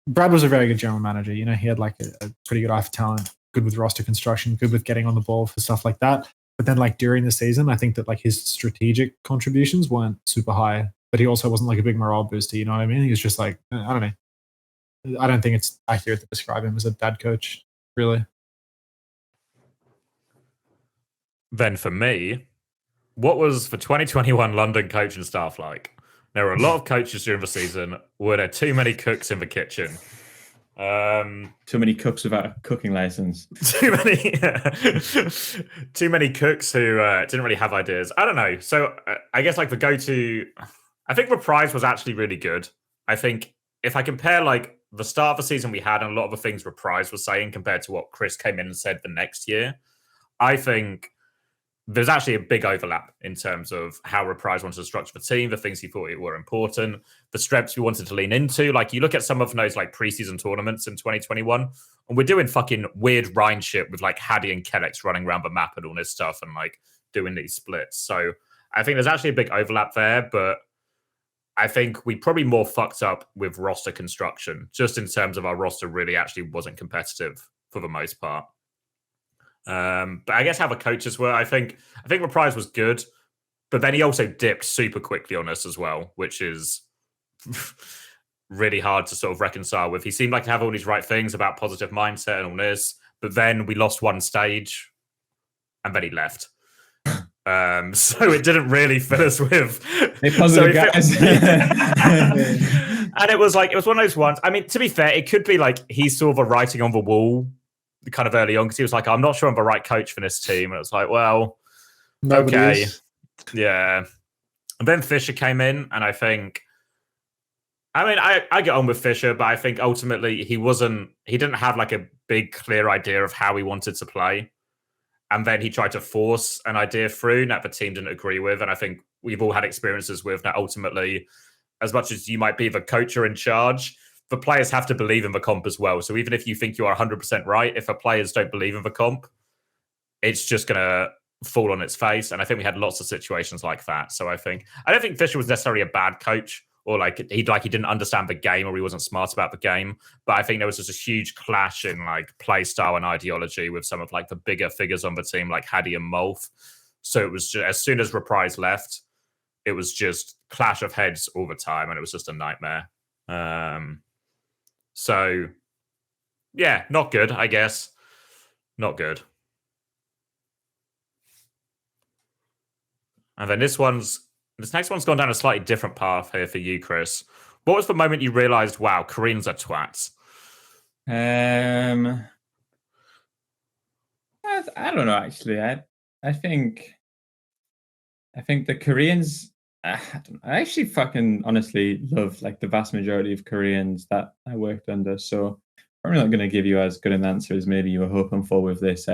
Brad was a very good general manager. You know, he had like a pretty good eye for talent, good with roster construction, good with getting on the ball for stuff like that. But then like during the season, I think that like his strategic contributions weren't super high, but he also wasn't like a big morale booster. You know what I mean? He was just like, I don't know. I don't think it's accurate to describe him as a dad coach, really. Then for me, what was the 2021 London coaching staff like? There were a lot of coaches during the season. Were there too many cooks in the kitchen? Too many cooks without a cooking license. Too many cooks who didn't really have ideas. I don't know. So I guess like the go-to, I think Reprise was actually really good. I think if I compare like the start of the season we had and a lot of the things Reprise was saying compared to what Chris came in and said the next year, I think there's actually a big overlap in terms of how Reprise wanted to structure the team, the things he thought were important, the strengths we wanted to lean into. Like you look at some of those like preseason tournaments in 2021, and we're doing fucking weird Rhine shit with like Hadi and Kellex running around the map and all this stuff and like doing these splits. So I think there's actually a big overlap there, but I think we probably more fucked up with roster construction, just in terms of our roster really actually wasn't competitive for the most part. But I guess how the coaches were, I think Reprise was good, but then he also dipped super quickly on us as well, which is really hard to sort of reconcile with. He seemed like to have all these right things about positive mindset and all this, but then we lost one stage and then he left. So it didn't really fill us with positive guys. And it was one of those ones. I mean, to be fair, it could be like he saw the writing on the wall kind of early on, because he was like, I'm not sure I'm the right coach for this team. And it was like, well, Nobody okay. is. Yeah. And then Fisher came in, and I think, I mean, I get on with Fisher, but I think ultimately he didn't have like a big, clear idea of how he wanted to play. And then he tried to force an idea through that the team didn't agree with. And I think we've all had experiences with that ultimately, as much as you might be the coach or in charge, the players have to believe in the comp as well. So even if you think you are 100% right, if the players don't believe in the comp, it's just going to fall on its face. And I think we had lots of situations like that. So I don't think Fisher was necessarily a bad coach, or he didn't understand the game, or he wasn't smart about the game. But I think there was just a huge clash in like play style and ideology with some of like the bigger figures on the team, like Hadi and Molf. So it was just, as soon as Reprise left, it was just clash of heads all the time, and it was just a nightmare. So yeah, not good, I guess. Not good. And then this next one's gone down a slightly different path here for you, Chris. What was the moment you realized, wow, Koreans are twats? I don't know, actually. I think the Koreans, I actually fucking honestly love like the vast majority of Koreans that I worked under. So I'm not going to give you as good an answer as maybe you were hoping for with this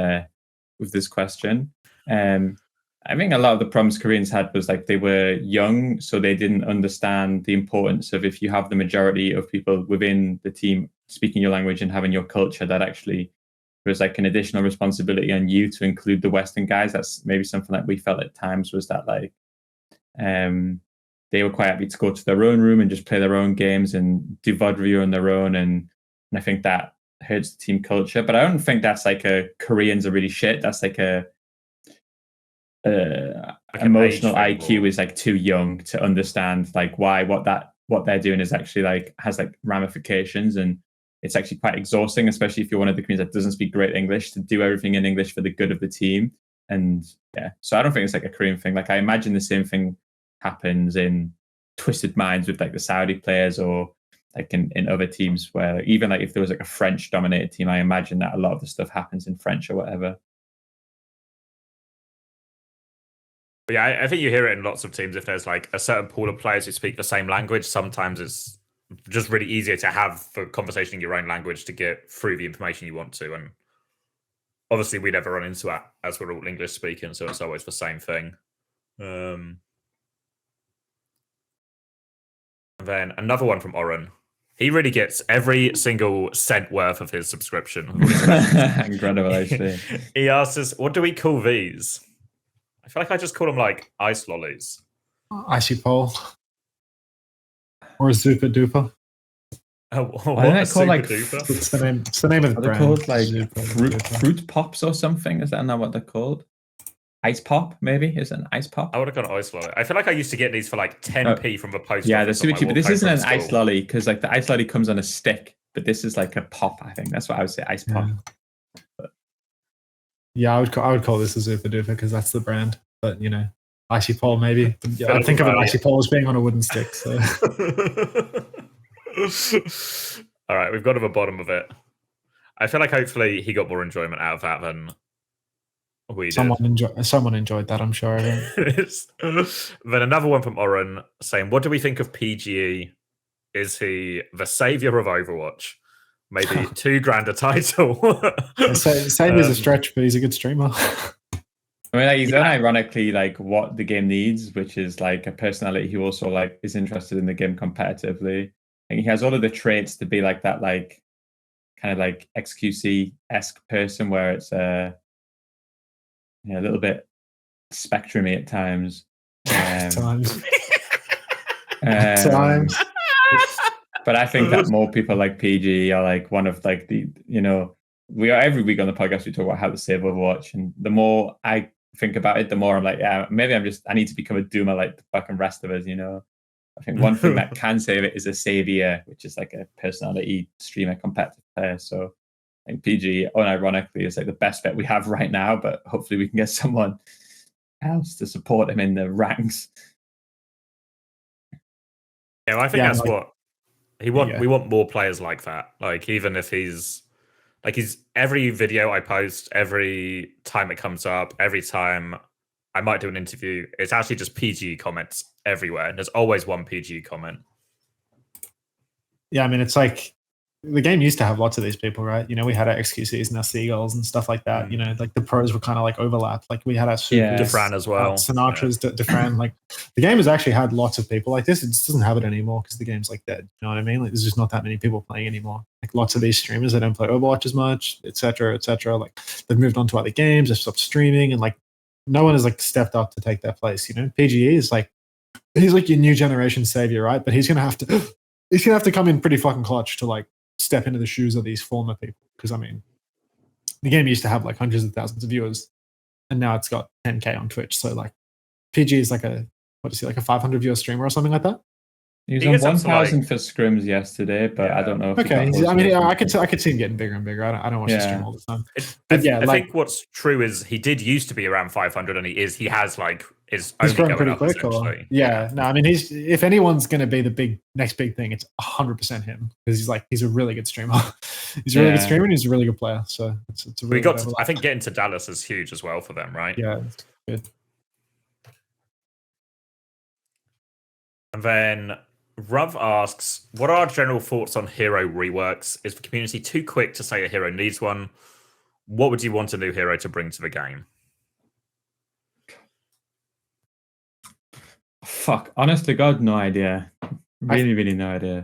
question. I think a lot of the problems Koreans had was like they were young, so they didn't understand the importance of, if you have the majority of people within the team speaking your language and having your culture, that actually there's like an additional responsibility on you to include the Western guys. That's maybe something that we felt at times, was that like they were quite happy to go to their own room and just play their own games and do VOD review on their own. And I think that hurts the team culture. But I don't think that's like a Koreans are really shit. That's like a emotional IQ is like too young to understand like why what they're doing is actually like has like ramifications, and it's actually quite exhausting, especially if you're one of the Koreans that doesn't speak great English, to do everything in English for the good of the team. And yeah, so I don't think it's like a Korean thing. Like I imagine the same thing happens in Twisted Minds with like the Saudi players, or like in other teams where even like if there was like a French dominated team, I imagine that a lot of the stuff happens in French or whatever. But yeah, I think you hear it in lots of teams. If there's like a certain pool of players who speak the same language, sometimes it's just really easier to have a conversation in your own language to get through the information you want to. And obviously, we never run into that as we're all English speaking, so it's always the same thing. And then another one from Oren. He really gets every single cent worth of his subscription. Incredible, actually. He asks us, what do we call these? I feel like I just call them like ice lollies. Icy pole. Or Zupa Duper. What are they called? Like, it's the name of the brand. They're called like fruit pops or something. Is that not what they're called? Ice pop, maybe? Is it an ice pop? I would have gone ice lolly. I feel like I used to get these for like 10p from the post yeah, office. they're super cheap, but this isn't an ice lolly because like the ice lolly comes on a stick, but this is like a pop. I think that's what I would say, ice pop. Yeah, I would call this a Zupa Duper because that's the brand. But you know, icy pole maybe. Yeah, I think of an icy pole as being on a wooden stick. So. All right, we've got to the bottom of it. I feel like hopefully he got more enjoyment out of that than we did. Someone enjoyed that, I'm sure. Then another one from Oren saying, what do we think of PGE? Is he the savior of Overwatch? Maybe $2,000 a title. Savior's a stretch, but he's a good streamer. I mean, like, he's done ironically like what the game needs, which is like a personality who also like is interested in the game competitively. And he has all of the traits to be like that, like kind of like XQC-esque person, where it's a little bit spectrumy at times. Times. But I think that more people like PG are like one of like the, we are every week on the podcast, we talk about how to save Overwatch. And the more I think about it, the more I'm like, yeah, maybe I need to become a doomer like the fucking rest of us, I think one thing that can save it is a savior, which is like a personality streamer, competitive player. So I think PG, unironically, is like the best bet we have right now, but hopefully we can get someone else to support him in the ranks. Yeah, well, I think that's what we want more players like that. Like, even if he's every video I post, every time it comes up, every time I might do an interview, it's actually just PG comments everywhere. And there's always one PG comment. Yeah, I mean, it's like the game used to have lots of these people, right? We had our XQCs and our Seagulls and stuff like that. Like the pros were kind of like overlapped. Like we had our Supers, Defran as well. Sinatra's, Defran. Like the game has actually had lots of people like this. It just doesn't have it anymore because the game's like dead. You know what I mean? Like there's just not that many people playing anymore. Like lots of these streamers, they don't play Overwatch as much, etc., etc. Like they've moved on to other games. They've stopped streaming, and like no one has like stepped up to take their place. PGE is like he's like your new generation savior, right? But he's gonna have to come in pretty fucking clutch to like step into the shoes of these former people, because I mean the game used to have like hundreds of thousands of viewers and now it's got 10k on Twitch, so like PG is like a 500 viewer streamer or something like that. He was on 1,000 for scrims yesterday, but I don't know if I could see him getting bigger and bigger. I don't watch the stream all the time. I think what's true is he did used to be around 500, and he has like he's growing pretty quick. I mean, if anyone's going to be the next big thing, it's 100% him, because he's a really good streamer. He's a really good streamer and he's a really good player. So it's a really I think getting to Dallas is huge as well for them, right? Yeah, it's good. And then Ruv asks, what are our general thoughts on hero reworks? Is the community too quick to say a hero needs one? What would you want a new hero to bring to the game? Fuck, honest to God, no idea. Really no idea.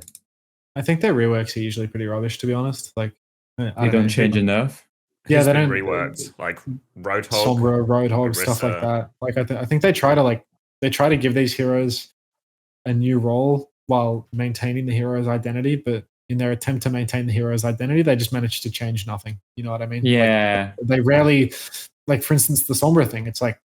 I think their reworks are usually pretty rubbish, to be honest. Like they don't change enough. Yeah, they don't reworked like Roadhog, Sombra, Roadhog, stuff like that. Like I think they try to give these heroes a new role while maintaining the hero's identity, but in their attempt to maintain the hero's identity, they just managed to change nothing. You know what I mean? Yeah. Like, they rarely, like for instance, the Sombra thing. It's like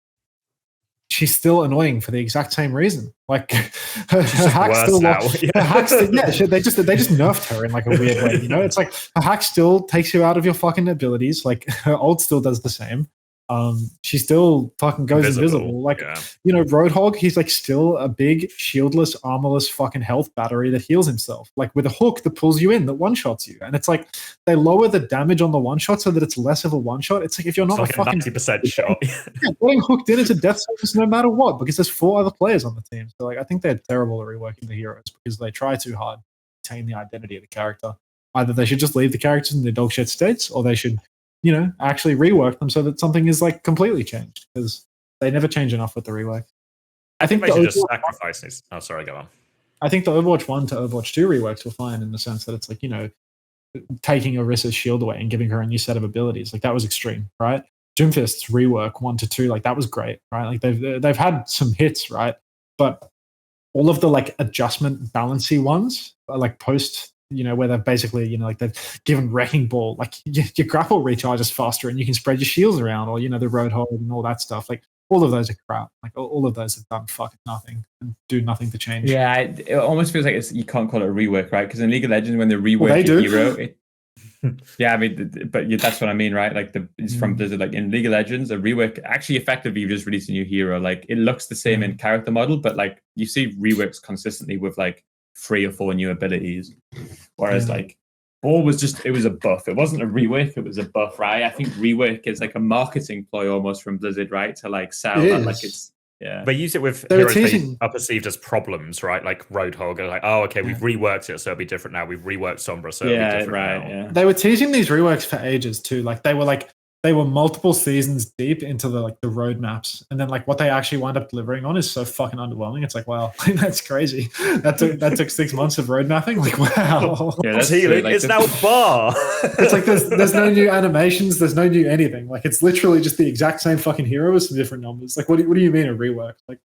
she's still annoying for the exact same reason. Like her hack still, they just nerfed her in like a weird way. You know, it's like her hack still takes you out of your fucking abilities. Like her ult still does the same. She still fucking goes invisible. Like, you know, Roadhog, he's like still a big shieldless, armorless fucking health battery that heals himself. Like with a hook that pulls you in, that one-shots you. And it's like they lower the damage on the one-shot so that it's less of a one-shot. It's like if you're not like a fucking 90% shot. Getting hooked in is a death sentence no matter what, because there's 4 other players on the team. So like I think they're terrible at reworking the heroes because they try too hard to retain the identity of the character. Either they should just leave the characters in their dog shit states, or they should, you know, actually rework them so that something is like completely changed, because they never change enough with the rework. I think they should just sacrifice these. Oh, sorry, go on. I think the Overwatch 1 to Overwatch 2 reworks were fine in the sense that it's like, you know, taking Orissa's shield away and giving her a new set of abilities. Like that was extreme, right? Doomfist's rework 1 to 2, like that was great, right? Like they've had some hits, right? But all of the like adjustment balancy ones, like post, you know, where they've basically, you know, like they've given Wrecking Ball, like your grapple recharges faster and you can spread your shields around, or, you know, the Roadhog and all that stuff. Like all of those are crap. Like all of those have done fucking nothing and do nothing to change. Yeah, it almost feels like you can't call it a rework, right? Because in League of Legends, when they rework your hero, yeah, I mean, but that's what I mean, right? Like it's from Blizzard. Like in League of Legends, a rework actually effectively you just release a new hero. Like it looks the same in character model, but like you see reworks consistently with like 3 or 4 new abilities. Whereas like Ball was just, it was a buff. It wasn't a rework, it was a buff, right? I think rework is like a marketing ploy almost from Blizzard, right? To like sell that, like it's, yeah. They use it with heroes they are perceived as problems, right? Like Roadhog are like, oh, okay, we've reworked it, so it'll be different now. We've reworked Sombra, so it'll be different now. Yeah. They were teasing these reworks for ages too. Like they were multiple seasons deep into the like the roadmaps, and then like what they actually wind up delivering on is so fucking underwhelming. It's like, wow, that's crazy. That took 6 months of road mapping. Like, wow. Yeah, that's healing. Like, it's now bar. It's like there's no new animations, there's no new anything. Like it's literally just the exact same fucking hero with some different numbers. Like what do you mean a rework? Like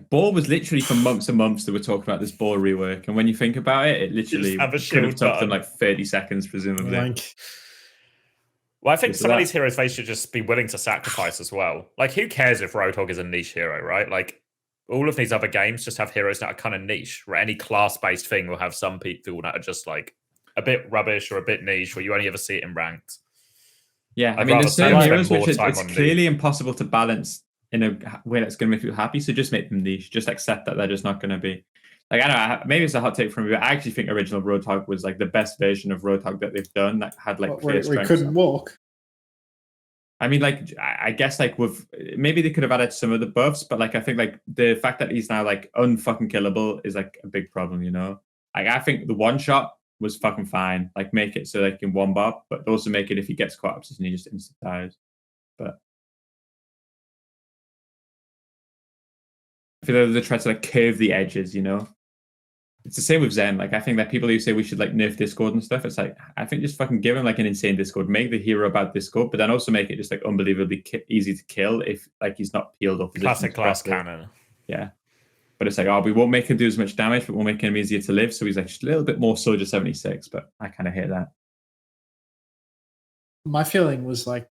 Ball was literally for months and months that we're talking about this Ball rework, and when you think about it, it literally could have took them like 30 seconds, presumably. Well, I think some of these heroes, they should just be willing to sacrifice as well. Like, who cares if Roadhog is a niche hero, right? Like, all of these other games just have heroes that are kind of niche, right? Any class-based thing will have some people that are just, like, a bit rubbish or a bit niche, where you only ever see it in ranked. Yeah, I mean, there's certain heroes which it's clearly impossible to balance in a way that's going to make you happy, so just make them niche. Just accept that they're just not going to be... Like, I don't know, maybe it's a hot take from me, but I actually think original Roadhog was like the best version of Roadhog that they've done, that had like clear strengths. We couldn't walk. I mean, like, I guess like with maybe they could have added some of the buffs, but like I think like the fact that he's now like unfucking killable is like a big problem, you know? Like I think the one shot was fucking fine. Like make it so they can one bop, but also make it if he gets caught up and he just instant dies. But I feel like they try to like curve the edges, you know? It's the same with Zen. Like, I think that people who say we should like nerf Discord and stuff, it's like, I think just fucking give him like an insane Discord, make the hero about Discord, but then also make it just like unbelievably easy to kill if like he's not peeled off. Classic glass cannon. Yeah. But it's like, oh, we won't make him do as much damage, but we'll make him easier to live. So he's like just a little bit more Soldier 76, but I kind of hate that. My feeling was like,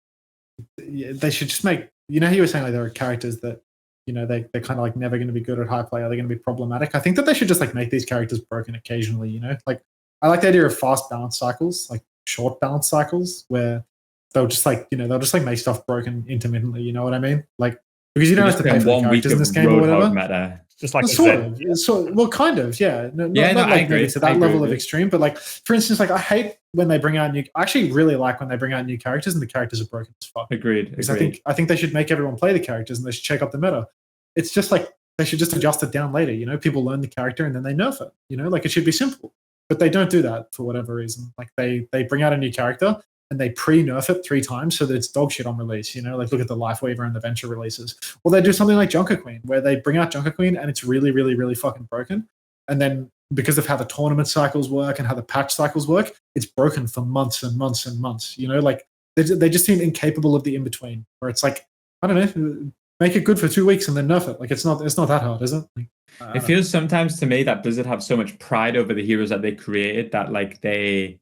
they should just make, you know, how you were saying like there are characters that, you know, they're kind of like never going to be good at high play. Are they going to be problematic? I think that they should just like make these characters broken occasionally, you know? Like, I like the idea of fast balance cycles, like short balance cycles, where they'll just like, you know, they'll just like make stuff broken intermittently, you know what I mean? Like, because you don't have to pay for the characters in this game or whatever. Meta. Just like well, kind of, yeah. Not I agree. To that level of extreme, but like, for instance, like I hate when they bring out I actually really like when they bring out new characters and the characters are broken as fuck. Agreed. Because I think they should make everyone play the characters and they should check up the meta. It's just like they should just adjust it down later. You know, people learn the character and then they nerf it. You know, like it should be simple, but they don't do that for whatever reason. Like they bring out a new character and they pre-nerf it 3 times so that it's dog shit on release. You know, like look at the Lifeweaver and the Venture releases. Or they do something like Junker Queen, where they bring out Junker Queen and it's really, really, really fucking broken. And then because of how the tournament cycles work and how the patch cycles work, it's broken for months and months and months. You know, like they just seem incapable of the in-between, where it's like, I don't know, make it good for 2 weeks and then nerf it. Like it's not that hard, is it? Like, it feels sometimes to me that Blizzard have so much pride over the heroes that they created that like they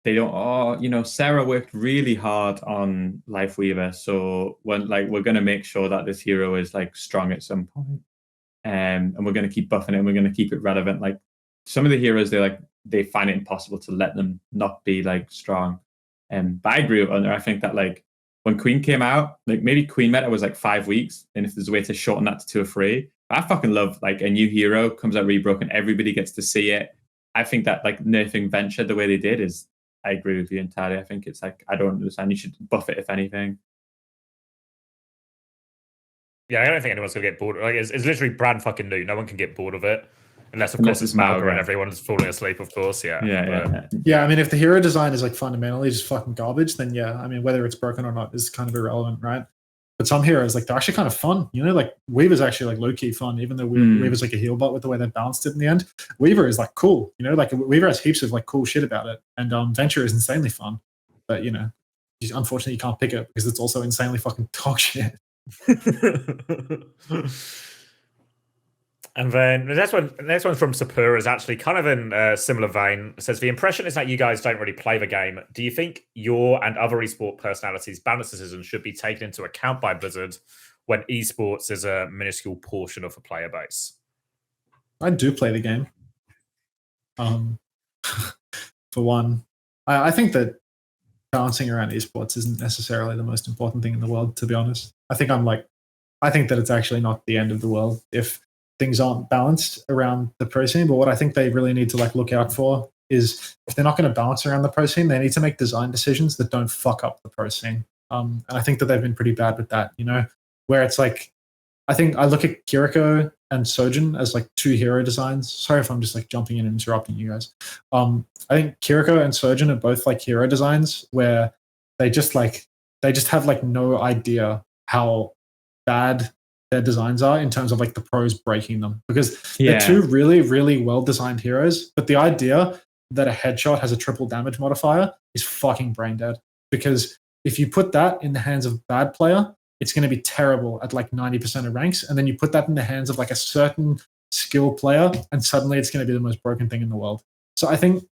don't, Sarah worked really hard on Lifeweaver, so when like we're gonna make sure that this hero is like strong at some point. And we're gonna keep buffing it and we're gonna keep it relevant. Like some of the heroes they find it impossible to let them not be like strong. But I agree with Under. I think that like when Queen came out, like maybe Queen meta was like 5 weeks, and if there's a way to shorten that to 2 or 3, I fucking love like a new hero comes out really broken, everybody gets to see it. I think that like nerfing Venture the way they did is, I agree with you entirely. I think it's like, I don't understand. You should buff it if anything. Yeah, I don't think anyone's gonna get bored. Like it's literally brand fucking new. No one can get bored of it. Unless of course it's Malga and everyone's falling asleep, of course, Yeah, I mean, if the hero design is like fundamentally just fucking garbage, then yeah, I mean, whether it's broken or not is kind of irrelevant, right? But some heroes, like, they're actually kind of fun, like Weaver's actually like low-key fun, even though Weaver's like a heal bot with the way they balanced it in the end. Weaver is like cool, like Weaver has heaps of like cool shit about it, and Venture is insanely fun, but unfortunately you can't pick it because it's also insanely fucking dog shit. And then the next one from Sapura is actually kind of in a similar vein. It says, the impression is that you guys don't really play the game. Do you think your and other esport personalities' balance decisions should be taken into account by Blizzard when esports is a minuscule portion of the player base? I do play the game. For one, I think that balancing around esports isn't necessarily the most important thing in the world, to be honest. I think that it's actually not the end of the world if things aren't balanced around the pro scene. But what I think they really need to like look out for is if they're not going to balance around the pro scene, they need to make design decisions that don't fuck up the pro scene. And I think that they've been pretty bad with that, where it's like, I think I look at Kiriko and Sojin as like 2 hero designs. Sorry if I'm just like jumping in and interrupting you guys. I think Kiriko and Sojin are both like hero designs where they just have like no idea how bad their designs are in terms of like the pros breaking them, because they're 2 really, really well designed heroes. But the idea that a headshot has a triple damage modifier is fucking brain dead, because if you put that in the hands of a bad player, it's going to be terrible at like 90% of ranks. And then you put that in the hands of like a certain skill player, and suddenly it's going to be the most broken thing in the world. So I think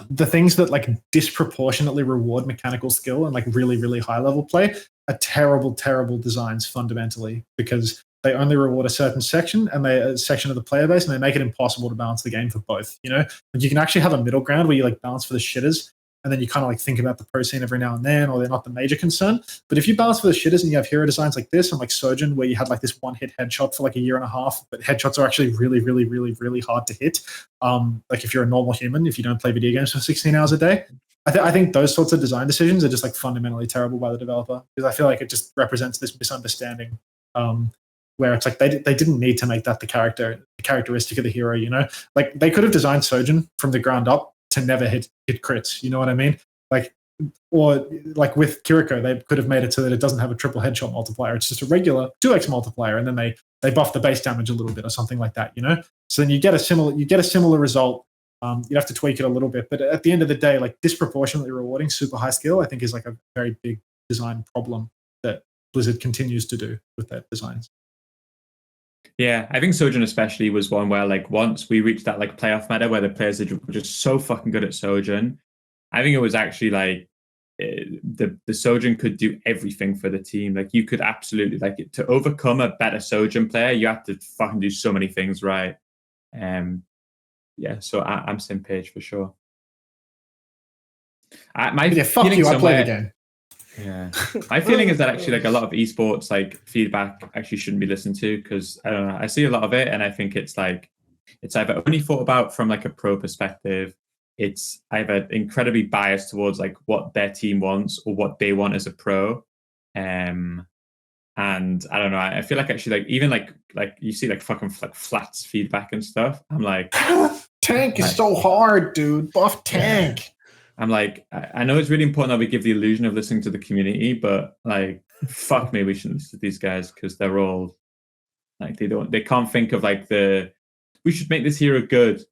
the things that like disproportionately reward mechanical skill and like really, really high level play are terrible, terrible designs fundamentally, because they only reward a certain section and a section of the player base, and they make it impossible to balance the game for both. Like you can actually have a middle ground where you like balance for the shitters, and then you kind of like think about the pro scene every now and then, or they're not the major concern. But if you balance for the shitters and you have hero designs like this and like Sojin, where you had like this 1-hit headshot for like 1.5 years, but headshots are actually really, really, really, really hard to hit. Like if you're a normal human, if you don't play video games for 16 hours a day, I think those sorts of design decisions are just like fundamentally terrible by the developer, because I feel like it just represents this misunderstanding where it's like they didn't need to make that the characteristic of the hero. Like they could have designed Sojin from the ground up to never hit crits. You know what I mean? Like, or like with Kiriko, they could have made it so that it doesn't have a triple headshot multiplier. It's just a regular 2x multiplier, and then they buff the base damage a little bit or something like that. So then you get a similar result. You'd have to tweak it a little bit, but at the end of the day, like disproportionately rewarding super high skill, I think is like a very big design problem that Blizzard continues to do with their designs. Yeah, I think Sojin especially was one where like once we reached that like playoff meta where the players were just so fucking good at Sojin, I think it was actually like the Sojin could do everything for the team. Like you could absolutely like to overcome a better Sojin player, you have to fucking do so many things right. Yeah, so I'm same page for sure. Fuck you, I play the game. Yeah, my feeling is that actually like a lot of esports like feedback actually shouldn't be listened to, because I don't know, I see a lot of it and I think it's like it's either only thought about from like a pro perspective, it's either incredibly biased towards like what their team wants or what they want as a pro, and I don't know, I feel like actually like even like you see like fucking like flats feedback and stuff, I'm like Tank is so hard, dude. Buff Tank. Yeah. I'm like, I know it's really important that we give the illusion of listening to the community, but like, fuck me, we shouldn't listen to these guys, because they're all like, they can't think of like we should make this hero good.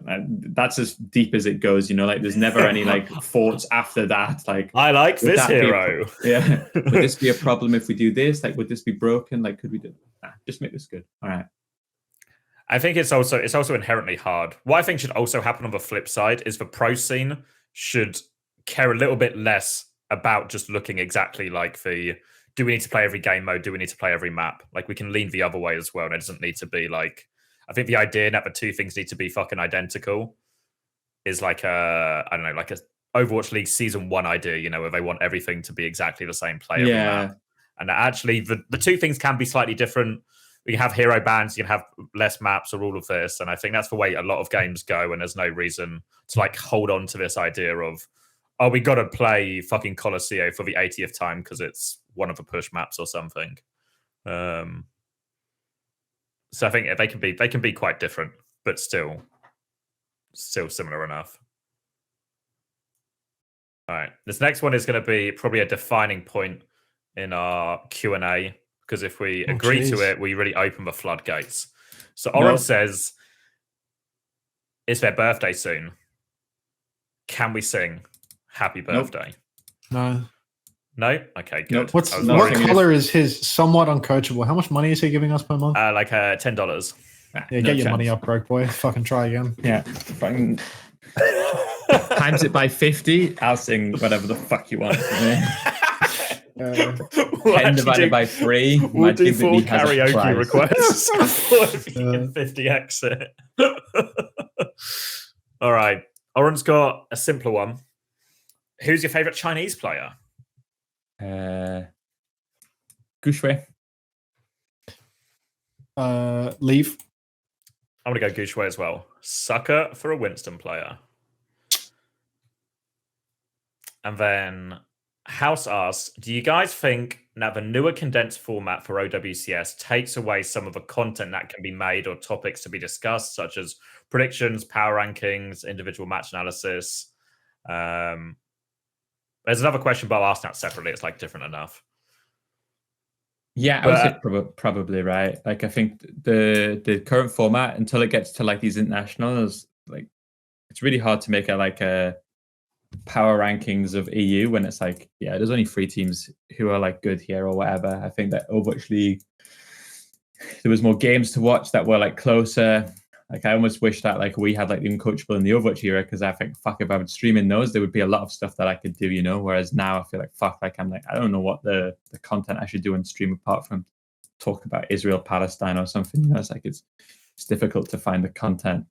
That's as deep as it goes, you know. Like, there's never any like thoughts after that. Like, I like this hero. Yeah. Would this be a problem if we do this? Like, would this be broken? Like, could we do? Just make this good. All right. I think it's also inherently hard. What I think should also happen on the flip side is the pro scene should care a little bit less about just looking exactly like the, do we need to play every game mode? Do we need to play every map? Like, we can lean the other way as well. And it doesn't need to be like, I think the idea that the two things need to be fucking identical is like I don't know, like a Overwatch League Season 1 idea, you know, where they want everything to be exactly the same play every map. And actually the two things can be slightly different. We can have hero bans, you can have less maps or all of this. And I think that's the way a lot of games go. And there's no reason to like hold on to this idea of, oh, we got to play fucking Colosseo for the 80th time because it's one of the push maps or something. So I think they can be quite different, but still similar enough. All right, this next one is going to be probably a defining point in our Q&A, because if we agree to it, we really open the floodgates. So Oren says, it's their birthday soon. Can we sing Happy Birthday? No. No? Okay, good. What color is his somewhat uncoachable? How much money is he giving us per month? Like $10. Yeah, get your money up, broke boy. Fucking try again. Yeah. Times it by 50, I'll sing whatever the fuck you want. 10 divided by 3. We'll do full karaoke requests if you can 50 exit. All right. Oren's got a simpler one. Who's your favorite Chinese player? Gushue. Leave. I'm going to go Gushue as well. Sucker for a Winston player. And then House asks, do you guys think that the newer condensed format for OWCS takes away some of the content that can be made or topics to be discussed, such as predictions, power rankings, individual match analysis? There's another question, but I'll ask that separately. It's like different enough. Yeah, I would say probably right. Like, I think the current format, until it gets to like these internationals, like it's really hard to make a power rankings of EU when it's like, yeah, there's only 3 teams who are like good here or whatever. I think that Overwatch League, there was more games to watch that were like closer. Like, I almost wish that like we had like the Uncoachable in the Overwatch era, because I think if I would stream in those, there would be a lot of stuff that I could do, you know. Whereas now I feel like I'm like, I don't know what the content I should do on stream apart from talk about Israel, Palestine or something. You know, it's like it's difficult to find the content.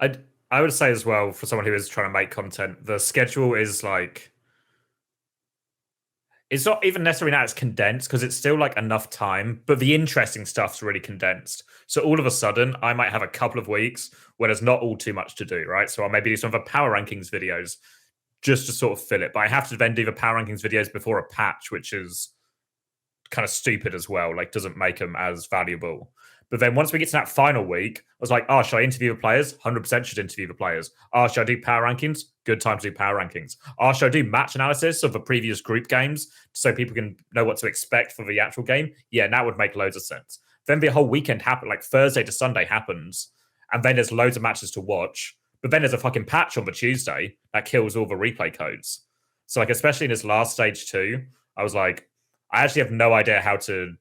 I would say as well, for someone who is trying to make content, the schedule is like, it's not even necessarily now it's condensed, because it's still like enough time, but the interesting stuff's really condensed. So all of a sudden, I might have a couple of weeks where there's not all too much to do, right? So I'll maybe do some of the power rankings videos just to sort of fill it. But I have to then do the power rankings videos before a patch, which is kind of stupid as well, like doesn't make them as valuable. But then once we get to that final week, I was like, oh, should I interview the players? 100% should interview the players. Oh, should I do power rankings? Good time to do power rankings. Oh, should I do match analysis of the previous group games so people can know what to expect for the actual game? Yeah, that would make loads of sense. Then the whole weekend happened, like Thursday to Sunday happens, and then there's loads of matches to watch. But then there's a fucking patch on the Tuesday that kills all the replay codes. So like, especially in this last stage 2, I was like, I actually have no idea how to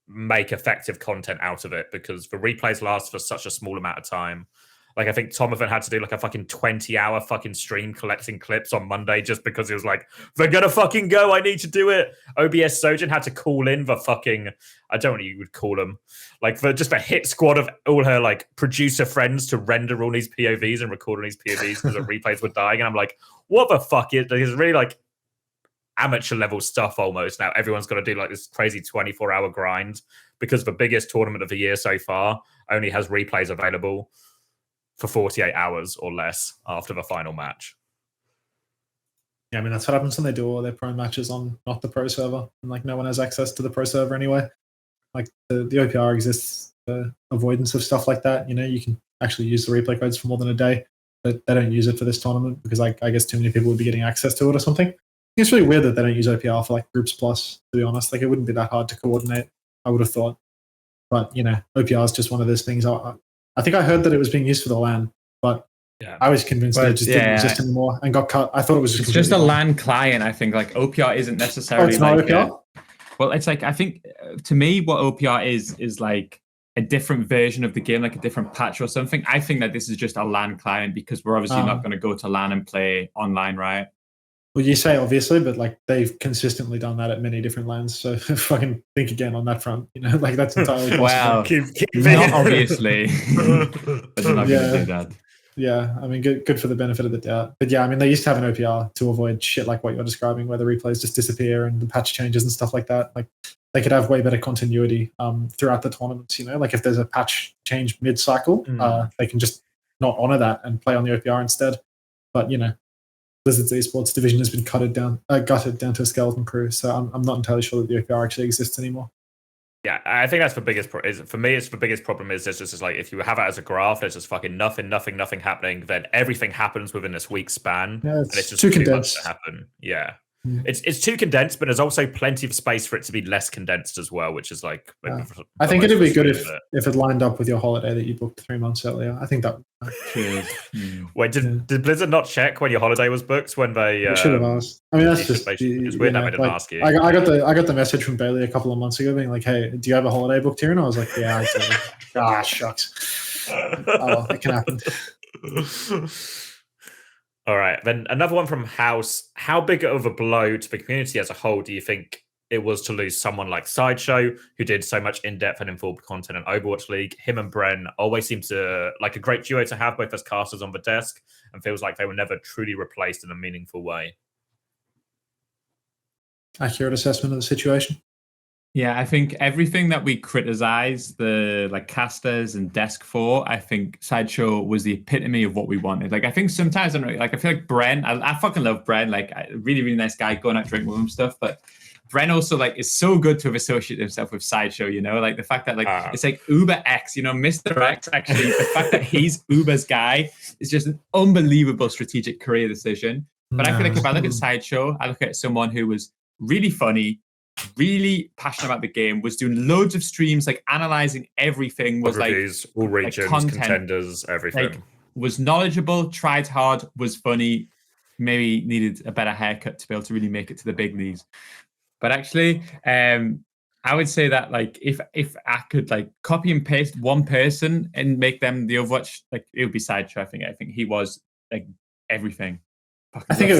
make effective content out of it, because the replays last for such a small amount of time. Like, I think Tomovan had to do like a fucking 20-hour fucking stream collecting clips on Monday just because he was like, they're gonna fucking go, I need to do it. OBS Sojin had to call in the fucking, I don't know what you would call them, like just a hit squad of all her like producer friends to render all these POVs and record all these POVs because the replays were dying. And I'm like, what the fuck is this? Is really like amateur level stuff almost. Now everyone's got to do like this crazy 24-hour grind because the biggest tournament of the year so far only has replays available for 48 hours or less after the final match. Yeah, I mean, that's what happens when they do all their pro matches on not the pro server, and like no one has access to the pro server anyway. Like the OPR exists for avoidance of stuff like that. You know, you can actually use the replay codes for more than a day, but they don't use it for this tournament because like I guess too many people would be getting access to it or something. It's really weird that they don't use OPR for like Groups Plus, to be honest. Like, it wouldn't be that hard to coordinate, I would have thought. But, you know, OPR is just one of those things. I think I heard that it was being used for the LAN, but I was convinced that it just didn't exist anymore and got cut. I thought it was just a LAN client. I think like OPR isn't necessarily it's not OPR? Well, it's like, I think to me, what OPR is like a different version of the game, like a different patch or something. I think that this is just a LAN client because we're obviously not going to go to LAN and play online, right? Well, you say obviously, but like they've consistently done that at many different LANs. So fucking think again on that front. You know, like that's entirely possible. Well, not obviously. They're not going to do that. Yeah, I mean, good for the benefit of the doubt. But yeah, I mean, they used to have an OPR to avoid shit like what you're describing, where the replays just disappear and the patch changes and stuff like that. Like, they could have way better continuity throughout the tournaments, you know? Like, if there's a patch change mid-cycle, they can just not honor that and play on the OPR instead. But, you know, Blizzard's esports division has been gutted down to a skeleton crew, so I'm not entirely sure that the OPR actually exists anymore. Yeah, I think that's the biggest for me. It's the biggest problem is there's just like if you have it as a graph, there's just fucking nothing happening. Then everything happens within this week span, and it's just too condensed to happen. Yeah. It's too condensed, but there's also plenty of space for it to be less condensed as well, which is like. I think it'd be good if it lined up with your holiday that you booked 3 months earlier. I think that. Wait, did Blizzard not check when your holiday was booked when they? Should have asked. I mean, that's just it's weird that they didn't ask you. I got the message from Bailey a couple of months ago, being like, "Hey, do you have a holiday booked here?" And I was like, "Yeah, I do." Shucks. Oh, it can happen. All right, then another one from House. How big of a blow to the community as a whole do you think it was to lose someone like Sideshow, who did so much in-depth and informed content in Overwatch League? Him and Bren always seem to like a great duo to have, both as casters on the desk, and feels like they were never truly replaced in a meaningful way. Accurate assessment of the situation. Yeah, I think everything that we criticize the like casters and desk for, I think Sideshow was the epitome of what we wanted. Like, I think sometimes I feel like Bren, I fucking love Bren, like a really, really nice guy, going out drinking with him stuff. But Bren also like is so good to have associated himself with Sideshow, you know, like the fact that like it's like Uber X, you know, Mr. X, actually, the fact that he's Uber's guy is just an unbelievable strategic career decision. But I feel like if I look at Sideshow, I look at someone who was really funny, really passionate about the game, was doing loads of streams, like analyzing everything, was like reviews, all regions, like contenders, everything. Like, was knowledgeable, tried hard, was funny, maybe needed a better haircut to be able to really make it to the big leagues. But actually, I would say that like if I could like copy and paste one person and make them the Overwatch, like it would be Sideshow. I think he was like everything. I think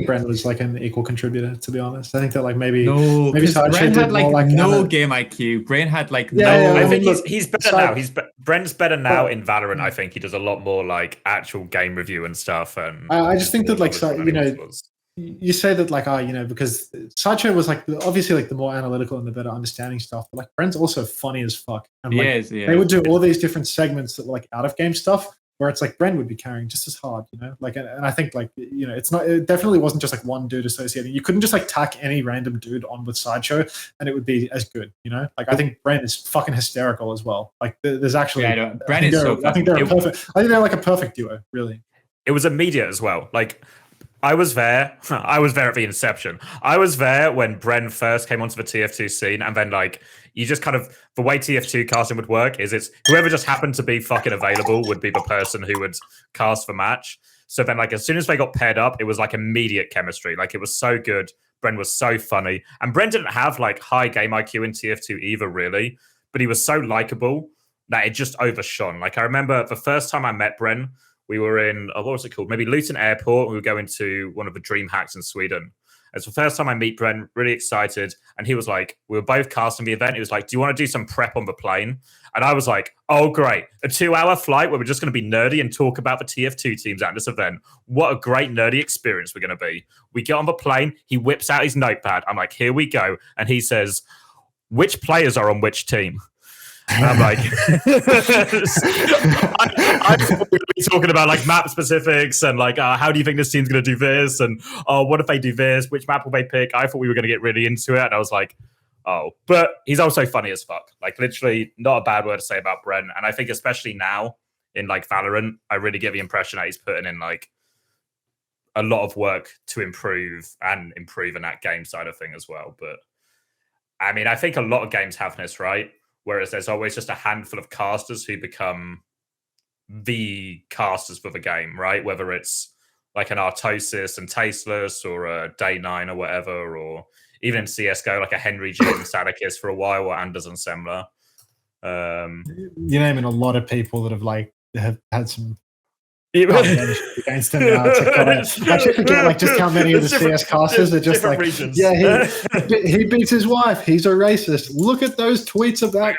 Bren was like an equal contributor, to be honest. I think that like maybe Bren had like no game IQ. Bren had like I think he's better now. Bren's better now in Valorant. I think he does a lot more like actual game review and stuff. And I just think that like you know, you say that like you know, because Sideshow was like obviously like the more analytical and the better understanding stuff. But like Bren's also funny as fuck. And like, they would do all these different segments that were like out of game stuff, where it's like Bren would be carrying just as hard, you know, like, and I think like, you know, it definitely wasn't just like one dude associating. You couldn't just like tack any random dude on with Sideshow and it would be as good, you know. Like I think Bren is fucking hysterical as well. Like there's actually, Bren is so. I think they're perfect. I think they're like a perfect duo, really. It was immediate as well. Like I was there. I was there at the inception. I was there when Bren first came onto the TF2 scene, and then like you just kind of the way TF2 casting would work is it's whoever just happened to be fucking available would be the person who would cast the match. So then like as soon as they got paired up, it was like immediate chemistry. Like it was so good. Bren was so funny, and Bren didn't have like high game IQ in TF2 either, really, but he was so likable that it just overshone. Like I remember the first time I met Bren. We were in, what was it called? Maybe Luton Airport. We were going to one of the dream hacks in Sweden. It's the first time I meet Bren, really excited. And he was like, we were both casting the event. He was like, do you want to do some prep on the plane? And I was like, oh, great. A 2-hour flight where we're just going to be nerdy and talk about the TF2 teams at this event. What a great nerdy experience we're going to be. We get on the plane. He whips out his notepad. I'm like, here we go. And he says, which players are on which team? And I'm like, I thought we were talking about like map specifics and like, how do you think this team's going to do this? And what if they do this? Which map will they pick? I thought we were going to get really into it. And I was like, oh, but he's also funny as fuck. Like literally not a bad word to say about Bren. And I think especially now in like Valorant, I really get the impression that he's putting in like a lot of work to improve in that game side of thing as well. But I mean, I think a lot of games have this, right? Whereas there's always just a handful of casters who become the casters for the game, right? Whether it's like an Artosis and Tasteless or a Day9 or whatever, or even in CSGO, like a Henry G and Sadakis for a while, or Anders and Semler. You're naming a lot of people that have had some against him now. It's like, God, I actually forget like just how many of the CS casters are just like, regions. yeah, he beats his wife. He's a racist. Look at those tweets about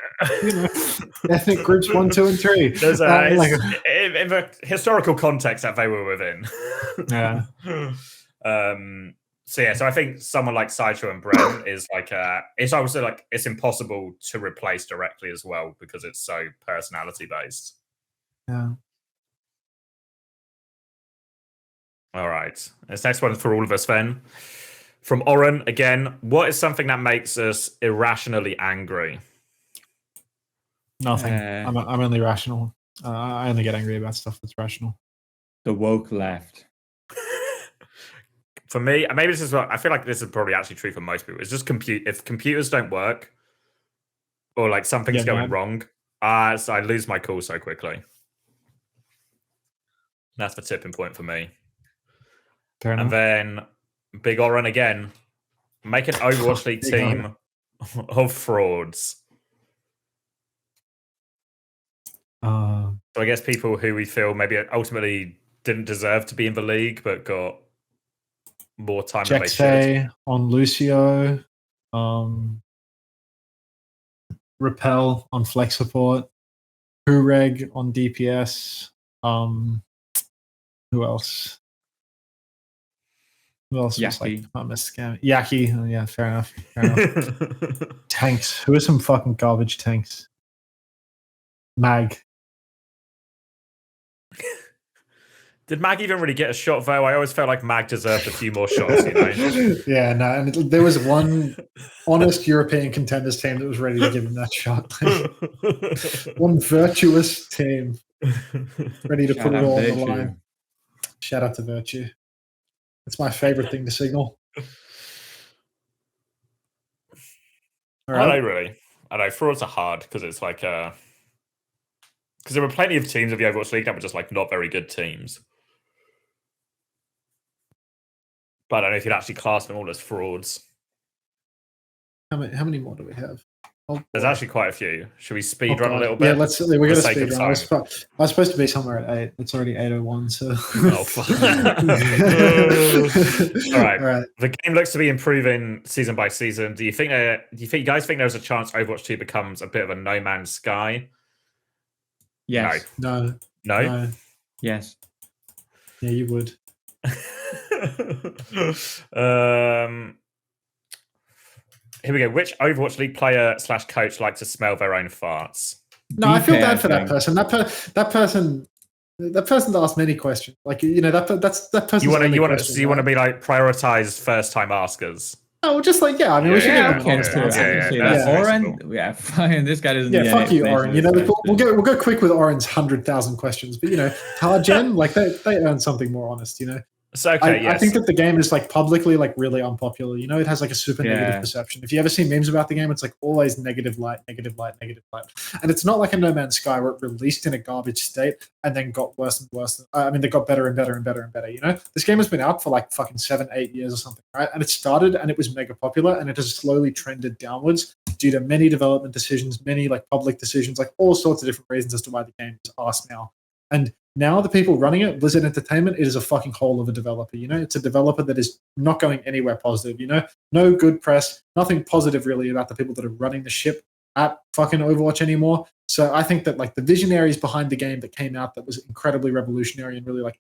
ethnic groups 1, 2, and 3. There's in the historical context that they were within. Yeah. So I think someone like Sideshow and Brent is like it's obviously like it's impossible to replace directly as well because it's so personality based. Yeah. All right. This next one is for all of us then. From Oren again, what is something that makes us irrationally angry? Nothing. I'm only rational. I only get angry about stuff that's rational. The woke left. For me, maybe this is what I feel like this is probably actually true for most people. It's just if computers don't work or like something's going wrong, so I lose my cool so quickly. That's the tipping point for me. Fair enough. And then Big Oren again, make an Overwatch League team of frauds. So I guess people who we feel maybe ultimately didn't deserve to be in the league, but got more time than they should. On Lucio, Repel on Flex Support, Hureg on DPS. Who else? Who else was like not miss scam? Yaki. Oh, yeah, fair enough. Tanks. Who are some fucking garbage tanks? Mag. Did Mag even really get a shot though? I always felt like Mag deserved a few more shots, you know? Yeah, no, and there was one honest European contenders team that was ready to give him that shot. One virtuous team ready to put it all on the line. Shout out to Virtue. It's my favorite thing to signal. Right. I know, really. I know, frauds are hard because it's like because there were plenty of teams of the Overwatch League that were just like not very good teams. But I don't know if you'd actually class them all as frauds. How many more do we have? There's actually quite a few. Should we speed run a little bit? Yeah, we're going to speed run. I was supposed to be somewhere at 8. It's already 8:01, so... Oh, fuck. All right. The game looks to be improving season by season. Do you guys think there's a chance Overwatch 2 becomes a bit of a No Man's Sky? Yes. No. Yes. Yeah, you would. Here we go. Which Overwatch League player / coach like to smell their own farts? No, I feel bad for that person. That person asked many questions. Like, you know, that's that person. You want to be like prioritized first time askers. Oh, just like I mean, we should give him an honest answer. Oren, fine. This guy doesn't. Yeah, fuck you, Oren. You know, we'll go quick with Oren's 100,000 questions, but you know, Targen, like they earn something more honest. You know. So I think that the game is like publicly like really unpopular. You know, it has like a super negative perception. If you ever see memes about the game, it's like always negative light. And it's not like a No Man's Sky where it released in a garbage state and then got worse and worse. I mean, they got better and better and better and better. You know, this game has been out for like fucking 7-8 years or something, right? And it started and it was mega popular and it has slowly trended downwards due to many development decisions, many like public decisions, like all sorts of different reasons as to why the game is asked now. And now the people running it, Blizzard Entertainment, it is a fucking hole of a developer. You know, it's a developer that is not going anywhere positive. You know, no good press, nothing positive really about the people that are running the ship at fucking Overwatch anymore. So I think that like the visionaries behind the game that came out that was incredibly revolutionary and really like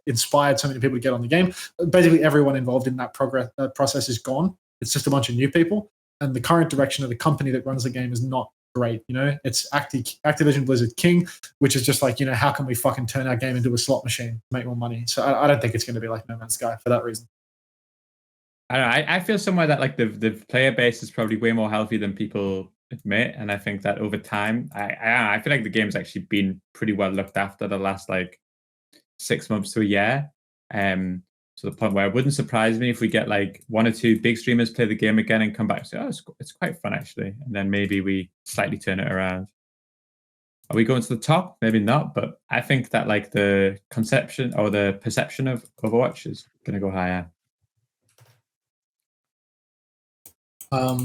inspired so many people to get on the game. Basically, everyone involved in that process is gone. It's just a bunch of new people, and the current direction of the company that runs the game is not great. You know, it's Activision Blizzard King, which is just like, you know, how can we fucking turn our game into a slot machine to make more money? So I don't think it's going to be like No Man's Sky for that reason. I don't know. I feel somewhere that like the player base is probably way more healthy than people admit, and I think that over time, I feel like the game's actually been pretty well looked after the last like 6 months to a year. To the point where it wouldn't surprise me if we get like 1 or 2 big streamers play the game again and come back and say, oh, it's quite fun actually. And then maybe we slightly turn it around. Are we going to the top? Maybe not, but I think that like the conception or the perception of Overwatch is going to go higher. All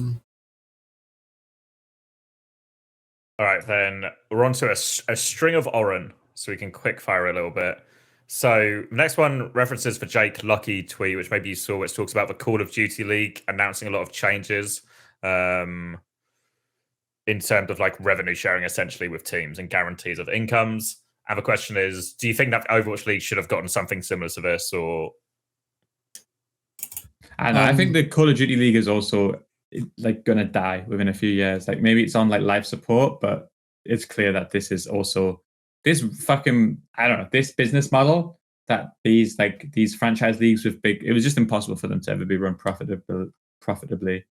right, then we're on to a string of Oren, so we can quick fire a little bit. So next one references for Jake Lucky tweet, which maybe you saw, which talks about the Call of Duty League announcing a lot of changes in terms of like revenue sharing essentially with teams and guarantees of incomes. And the question is, do you think that Overwatch League should have gotten something similar to this, or? And I think the Call of Duty League is also like gonna die within a few years. Like maybe it's on like life support, but it's clear that this is also this fucking, I don't know, this business model that these franchise leagues with big, it was just impossible for them to ever be run profitably.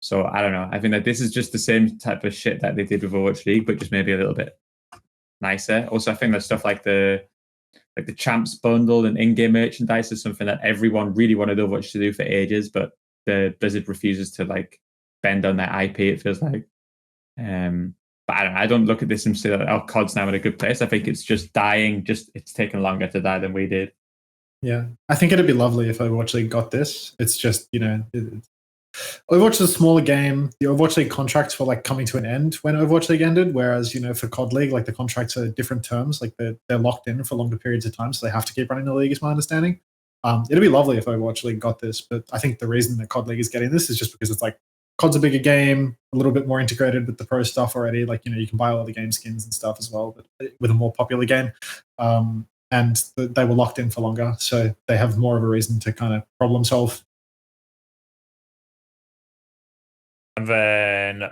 So I don't know. I think that this is just the same type of shit that they did with Overwatch League, but just maybe a little bit nicer. Also, I think that stuff like the champs bundle and in-game merchandise is something that everyone really wanted Overwatch to do for ages, but the Blizzard refuses to like bend on their IP, it feels like. But I don't look at this and say that COD's now in a good place. I think it's just dying. Just it's taken longer to die than we did. Yeah, I think it'd be lovely if Overwatch League got this. It's just, Overwatch is a smaller game. The Overwatch League contracts were like coming to an end when Overwatch League ended, whereas for COD League, like the contracts are different terms, like they're locked in for longer periods of time, so they have to keep running the league, is my understanding. It'd be lovely if Overwatch League got this, but I think the reason that COD League is getting this is just because it's like COD's a bigger game, a little bit more integrated with the pro stuff already. Like you can buy all the game skins and stuff as well, but with a more popular game. And they were locked in for longer, so they have more of a reason to kind of problem solve. And then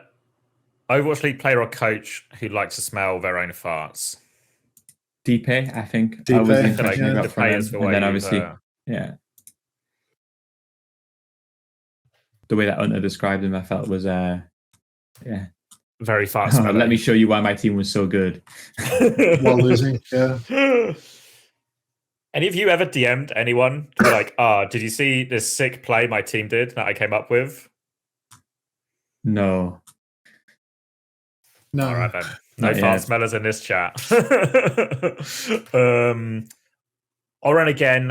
Overwatch League player or coach who likes to smell their own farts. DP, I think. DP, I was the impression yeah, I got from him. And then obviously, yeah. The way that Hunter described him, I felt was, yeah. Very fast. Let me show you why my team was so good. While losing, yeah. Any of you ever DM'd anyone to be like, did you see this sick play my team did that I came up with? No. All right then. No fart smellers in this chat. Oren again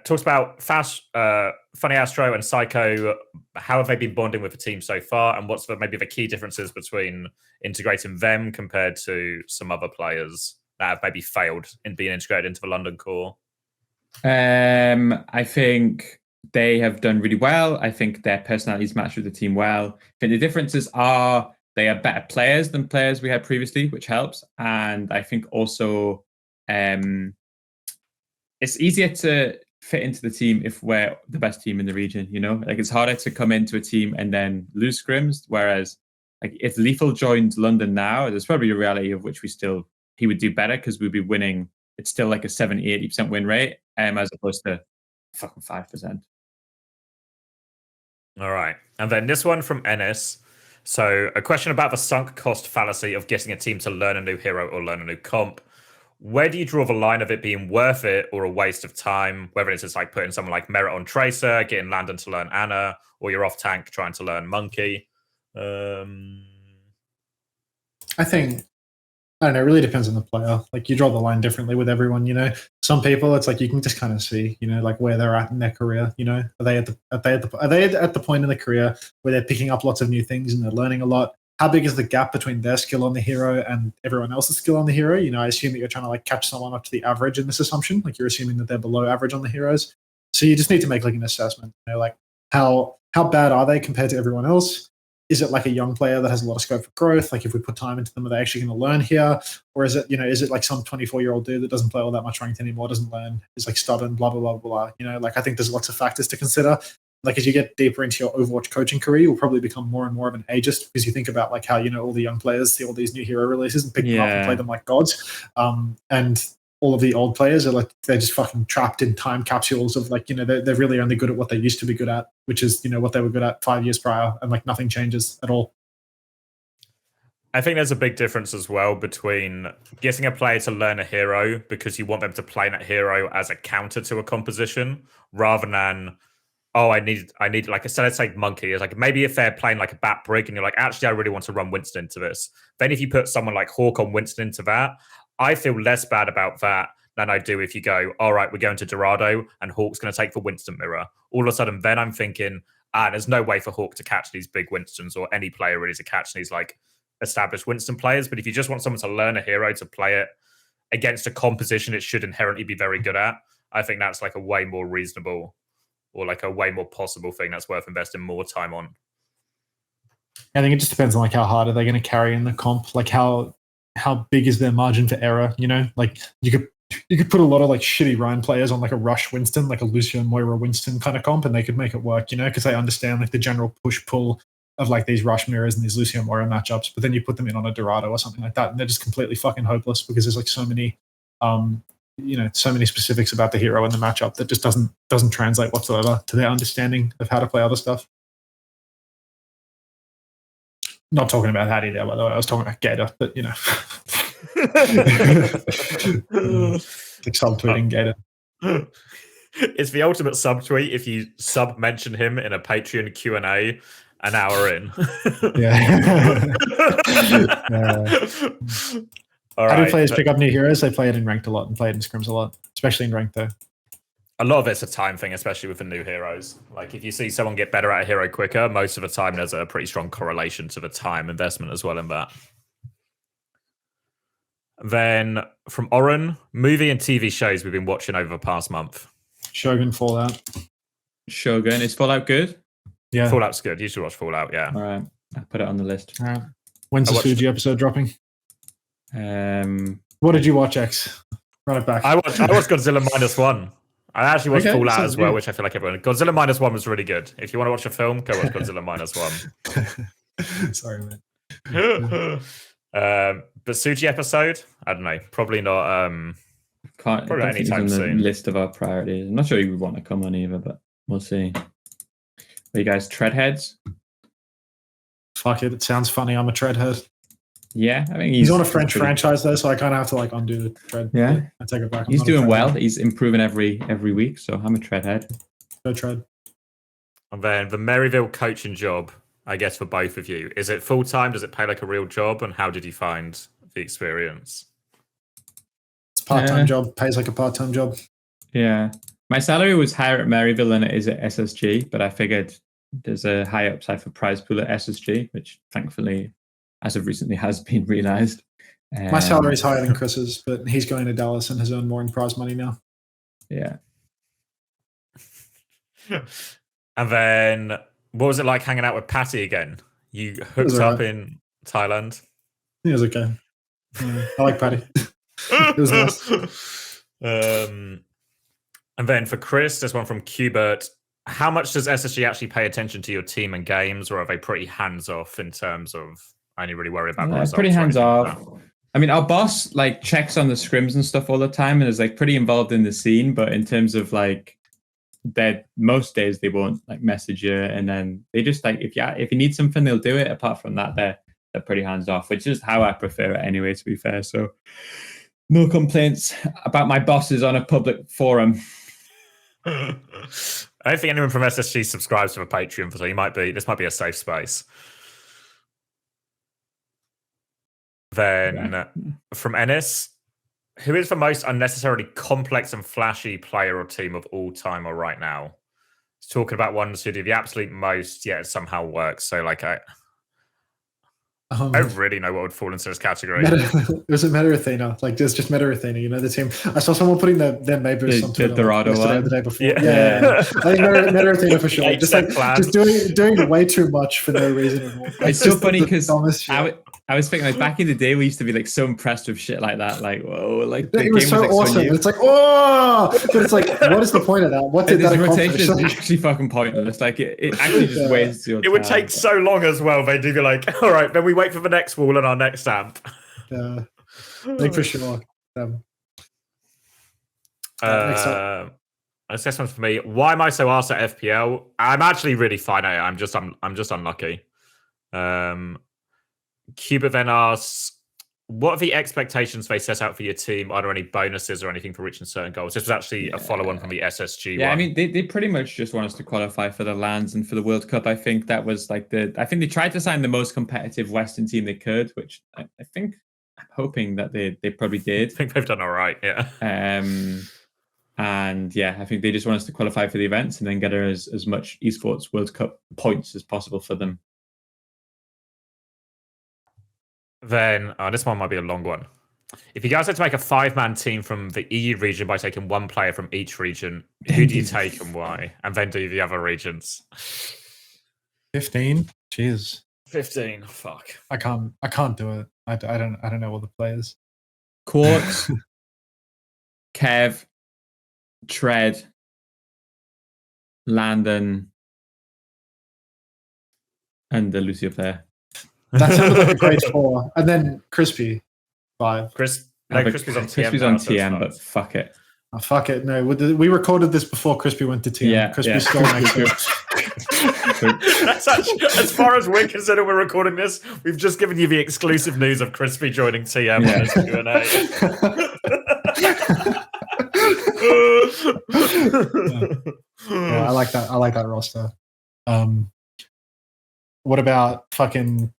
talks about Funny Astro and Psycho. How have they been bonding with the team so far, and what's maybe the key differences between integrating them compared to some other players that have maybe failed in being integrated into the London core? I think they have done really well. I think their personalities match with the team well. I think the differences are they are better players than players we had previously, which helps. And I think also it's easier to fit into the team if we're the best team in the region, Like it's harder to come into a team and then lose scrims, whereas like if Lethal joined London now, there's probably a reality of which he would do better because we'd be winning. It's still like a 70-80% win rate as opposed to fucking 5%. All right. And then this one from Ennis. So a question about the sunk cost fallacy of getting a team to learn a new hero or learn a new comp. Where do you draw the line of it being worth it or a waste of time? Whether it's just like putting someone like Merit on Tracer, getting Landon to learn Anna, or you're off tank trying to learn Monkey. I think, I don't know, it really depends on the player. Like you draw the line differently with everyone, Some people, it's like you can just kind of see, like where they're at in their career, Are they at the point in the career where they're picking up lots of new things and they're learning a lot? How big is the gap between their skill on the hero and everyone else's skill on the hero? I assume that you're trying to like catch someone up to the average in this assumption. Like you're assuming that they're below average on the heroes. So you just need to make like an assessment, like how bad are they compared to everyone else? Is it like a young player that has a lot of scope for growth? Like if we put time into them, are they actually going to learn here? Or is it like some 24-year-old dude that doesn't play all that much ranked anymore, doesn't learn, is like stubborn, blah, blah, blah, blah. Like I think there's lots of factors to consider. Like as you get deeper into your Overwatch coaching career, you'll probably become more and more of an ageist because you think about like how, all the young players see all these new hero releases and pick them up and play them like gods. And all of the old players are like, they're just fucking trapped in time capsules of like, they're really only good at what they used to be good at, which is, what they were good at 5 years prior, and like nothing changes at all. I think there's a big difference as well between getting a player to learn a hero because you want them to play that hero as a counter to a composition rather than oh, I need like instead of saying monkey, it's like maybe if they're playing like a bat brig and you're like, actually, I really want to run Winston into this. Then if you put someone like Hawk on Winston into that, I feel less bad about that than I do if you go, all right, we're going to Dorado and Hawk's going to take the Winston mirror. All of a sudden, then I'm thinking, there's no way for Hawk to catch these big Winstons or any player really to catch these like established Winston players. But if you just want someone to learn a hero to play it against a composition it should inherently be very good at, I think that's like a way more reasonable or like a way more possible thing that's worth investing more time on. I think it just depends on like how hard are they going to carry in the comp, like how big is their margin for error, you know? Like you could put a lot of like shitty Ryan players on like a Rush Winston, like a Lucio Moira Winston kind of comp, and they could make it work, you know, because they understand like the general push-pull of like these Rush mirrors and these Lucio Moira matchups. But then you put them in on a Dorado or something like that, and they're just completely fucking hopeless because there's like so many so many specifics about the hero and the matchup that just doesn't translate whatsoever to their understanding of how to play other stuff. Not talking about Hattie there, by the way. I was talking about Gator, but you know. Like subtweeting Gator. It's the ultimate subtweet if you sub-mention him in a Patreon Q&A an hour in. Yeah. All How do right. players pick up new heroes? They play it in ranked a lot and play it in scrims a lot, especially in ranked though. A lot of it's a time thing, especially with the new heroes. Like if you see someone get better at a hero quicker, most of the time there's a pretty strong correlation to the time investment as well in that. Then from Oren, movie and TV shows we've been watching over the past month. Shogun, Fallout. Shogun, is Fallout good? Yeah. Fallout's good. You should watch Fallout, yeah. All right, I put it on the list. All right. When's the Fuji episode dropping? What did you watch, X? Run it back. I watched Godzilla -1. I actually watched Fallout as well, good. which I feel like everyone. Godzilla -1 was really good. If you want to watch a film, go watch Godzilla -1. Sorry, man. The Suji episode, I don't know. Probably not. Probably not anytime on the soon. List of our priorities. I'm not sure you would want to come on either, but we'll see. Are you guys treadheads? Fuck it. It sounds funny. I'm a treadhead. Yeah, I think he's on a French franchise though, so I kind of have to like undo the tread. Yeah, I take it back. He's doing well. He's improving every week, so I'm a treadhead. Go tread. And then the Maryville coaching job, I guess for both of you, is it full time? Does it pay like a real job? And how did you find the experience? It's a part-time job. Pays like a part-time job. Yeah, my salary was higher at Maryville than it is at SSG, but I figured there's a high upside for prize pool at SSG, which thankfully, as of recently, has been realized. My salary is higher than Chris's, but he's going to Dallas and has earned more in prize money now. Yeah. And then, what was it like hanging out with Patty again? You hooked up in Thailand? It was okay. I like Patty. It was nice. And then for Chris, this one from Qbert. How much does SSG actually pay attention to your team and games, or are they pretty hands-off in terms of only really worry about the results? Pretty hands-off. I mean, our boss like checks on the scrims and stuff all the time and is like pretty involved in the scene, but in terms of like most days they won't like message you, and then they just like if you need something they'll do it. Apart from that, they're pretty hands-off, which is how I prefer it anyway, to be fair. So no complaints about my bosses on a public forum. I don't think anyone from SSG subscribes to a Patreon, so this might be a safe space. Then from Ennis, who is the most unnecessarily complex and flashy player or team of all time or right now? He's talking about ones who do the absolute most, yet it somehow works. So like I don't really know what would fall into this category. It was a Meta Athena. Like there's just Meta Athena, you know, the team. I saw someone putting their Maybers on Twitter the day before. Yeah. I think Meta Athena for sure. Just doing way too much for no reason. It's so funny because I was thinking like back in the day we used to be like so impressed with shit like that. Like, whoa, like it was so awesome. It's like, oh, but it's like, what is the point of that? What did that accomplish? Rotation is actually fucking pointless. Like it actually just wastes your time. It would take so long as well. They'd be like, all right, then we wait for the next wall and our next amp. Yeah, like for sure. Next one for me. Why am I so arsed at FPL? I'm actually really fine at it. I'm just unlucky. Cuba then asks, what are the expectations they set out for your team? Are there any bonuses or anything for reaching certain goals? This was actually a follow-on from the SSG Yeah, one. I mean, they pretty much just want us to qualify for the LANs and for the World Cup. I think that was like I think they tried to sign the most competitive Western team they could, which I'm hoping that they probably did. I think they've done all right, yeah. And yeah, I think they just want us to qualify for the events and then get as much esports World Cup points as possible for them. Then, this one might be a long one. If you guys had to make a 5-man team from the EU region by taking one player from each region, who do you take and why? And then do the other regions. 15. Jeez. 15. Fuck. I can't do it. I don't know all the players. Quartz, Kev, Tread, Landon, and the Lucio player. That sounded like a great 4. And then Crispy, 5. Crispy's on TM. Crispy's on TM, but fuck it. Oh, fuck it. No, we recorded this before Crispy went to TM. Yeah, Crispy's still next to That's actually, as far as we're concerned, we're recording this. We've just given you the exclusive news of Crispy joining TM on this Q&A. Yeah, I like that. I like that roster. What about fucking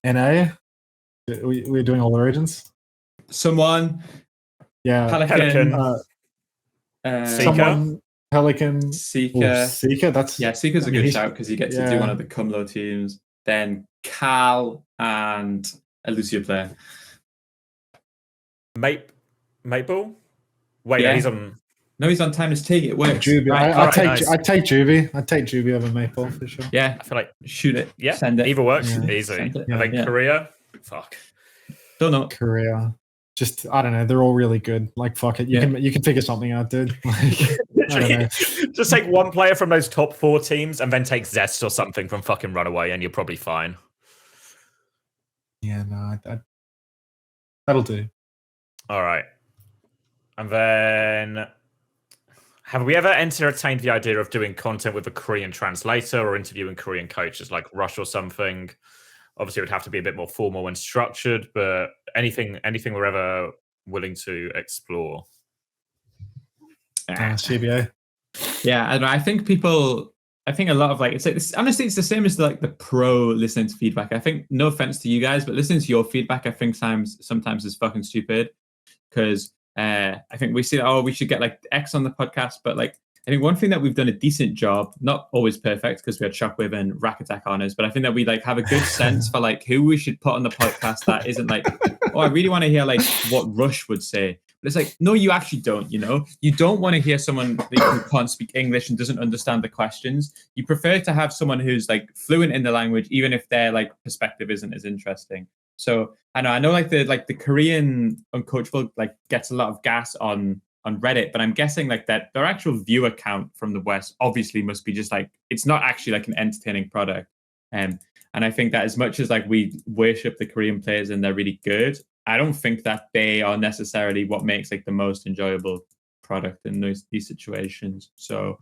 NA? We're doing all the regions. Someone. Yeah. Pelican. Someone. Pelican. Seeker. Seeker. Seeker's a good shout because you get to do one of the Cumlo teams. Then Cal and a Lucio player. Maple? Wait, he's on. No, he's on Timeless T. It works. Juby. Right, I'd take Juby. I'd take Juby over Maple for sure. Yeah, I feel like shoot it. Yeah, send it. Either works. Yeah. Easy. Send it. And then Yeah. Korea. Fuck. Don't know. Korea. Just I don't know. They're all really good. Like fuck it. You can figure something out, dude. Like, I don't know. Just take one player from those top 4 teams and then take Zest or something from fucking Runaway, and you're probably fine. Yeah, no, that'll do. All right. And then, have we ever entertained the idea of doing content with a Korean translator or interviewing Korean coaches like Rush or something? Obviously, it would have to be a bit more formal and structured, but anything we're ever willing to explore. CBA. Yeah, and I think a lot of honestly, it's the same as the pro listening to feedback. I think, no offense to you guys, but listening to your feedback, I think sometimes is fucking stupid because I think we see we should get like X on the podcast, but like I think one thing that we've done a decent job, not always perfect because we had Shockwave and Rack Attack on us, but I think that we like have a good sense for like who we should put on the podcast that isn't like, oh, I really want to hear like what Rush would say. But it's like, no, you actually don't, you know? You don't want to hear someone who can't speak English and doesn't understand the questions. You prefer to have someone who's like fluent in the language, even if their like perspective isn't as interesting. So I know like the Korean Uncoachable like gets a lot of gas on Reddit, but I'm guessing like that their actual viewer count from the West obviously must be just like, it's not actually like an entertaining product. And I think that as much as like we worship the Korean players and they're really good, I don't think that they are necessarily what makes like the most enjoyable product in these situations. So,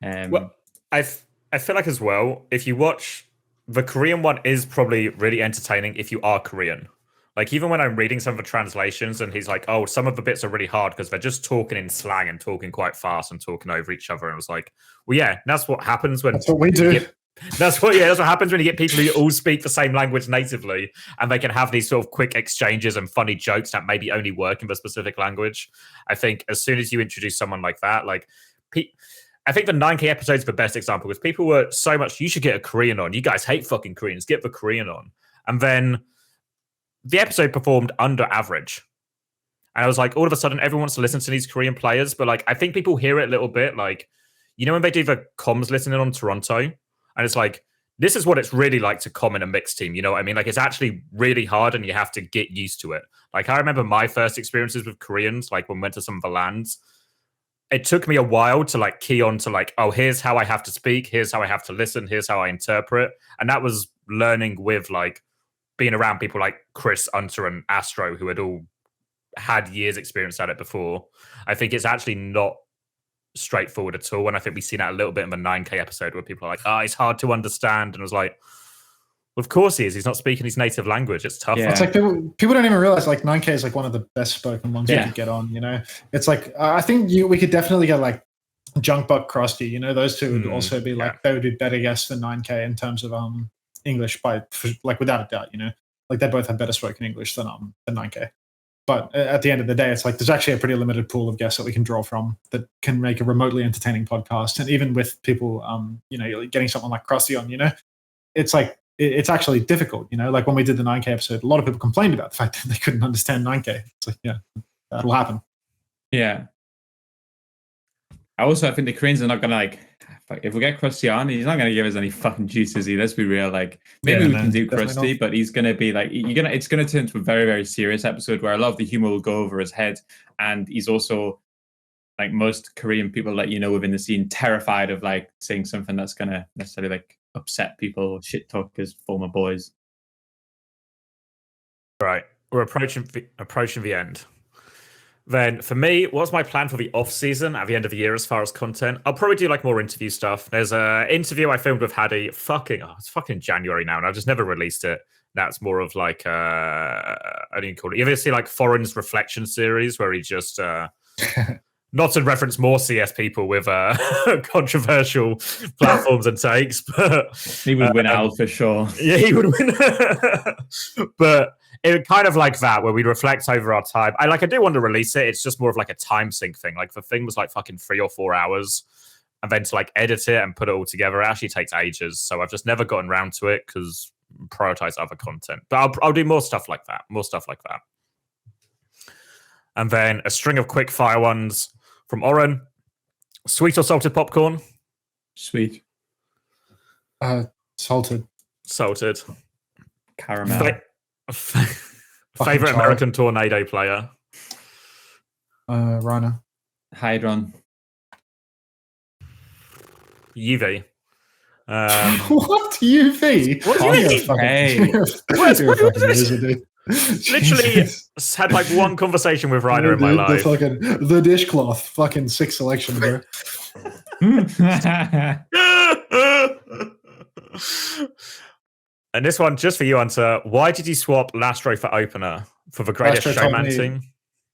well, I feel like as well, if you watch the Korean one, is probably really entertaining if you are Korean. Like even when I'm reading some of the translations, and he's like, "Oh, some of the bits are really hard because they're just talking in slang and talking quite fast and talking over each other." And I was like, "Well, yeah, that's what happens when that's what we do." That's what happens when you get people who all speak the same language natively, and they can have these sort of quick exchanges and funny jokes that maybe only work in the specific language. I think as soon as you introduce someone like that, like I think the 9K episode is the best example because people were so much, you should get a Korean on. You guys hate fucking Koreans. Get the Korean on. And then the episode performed under average. And I was like, all of a sudden, everyone wants to listen to these Korean players. But like, I think people hear it a little bit. Like, you know, when they do the comms listening on Toronto, and it's like, this is what it's really like to comment a mixed team. You know what I mean? Like, it's actually really hard and you have to get used to it. Like, I remember my first experiences with Koreans, like when we went to some of the lands. It took me a while to like key on to like, oh, here's how I have to speak. Here's how I have to listen. Here's how I interpret. And that was learning with like being around people like Chris, Unter, and Astro, who had all had years experience at it before. I think it's actually not straightforward at all. And I think we've seen that a little bit in the 9K episode where people are like, oh, it's hard to understand. And I was like, Of course he is. He's not speaking his native language. It's tough. Yeah. It's like people don't even realize like 9K is like one of the best spoken ones you could get on. It's like I think we could definitely get like Junkbuck Krusty. Those two would also be like they would be better guests than 9K in terms of English like without a doubt. Like they both have better spoken English than 9K. But at the end of the day, it's like there's actually a pretty limited pool of guests that we can draw from that can make a remotely entertaining podcast. And even with people, getting someone like Krusty on, it's like it's actually difficult. Like when we did the 9K episode, a lot of people complained about the fact that they couldn't understand 9K. It's like, yeah, that'll happen. Yeah. I think the Koreans are not gonna if we get Krusty on, he's not gonna give us any fucking juices. Let's be real. Like maybe we can do Krusty, but he's gonna be like it's gonna turn into a very, very serious episode where a lot of the humor will go over his head, and he's also, like most Korean people let within the scene, terrified of like saying something that's gonna necessarily like upset people or shit talk his former boys. Right, we're approaching the end. Then for me, what's my plan for the off season at the end of the year as far as content? I'll probably do like more interview stuff. There's an interview I filmed with Hadi it's fucking January now, and I've just never released it. That's more of like I didn't call it. You ever see like Foreign's reflection series where he just not to reference more CS people with controversial platforms and takes, but he would win out for sure. Yeah, he would win. But it kind of like that, where we reflect over our time. I do want to release it. It's just more of like a time sync thing. Like the thing was like fucking 3 or 4 hours, and then to like edit it and put it all together, it actually takes ages. So I've just never gotten around to it because prioritize other content. But I'll do more stuff like that. And then a string of quick fire ones from Oren. Sweet or salted popcorn? Sweet. Salted. Caramel. Favorite American Tornado player? Rhino. Hydron. UV. What? UV? What do you mean? Hey. Literally had like one conversation with Ryder in my life. The dishcloth. Fucking sick selection, bro. And this one, just for you, Hunter. Why did you swap Lastro for opener for the greatest showman team?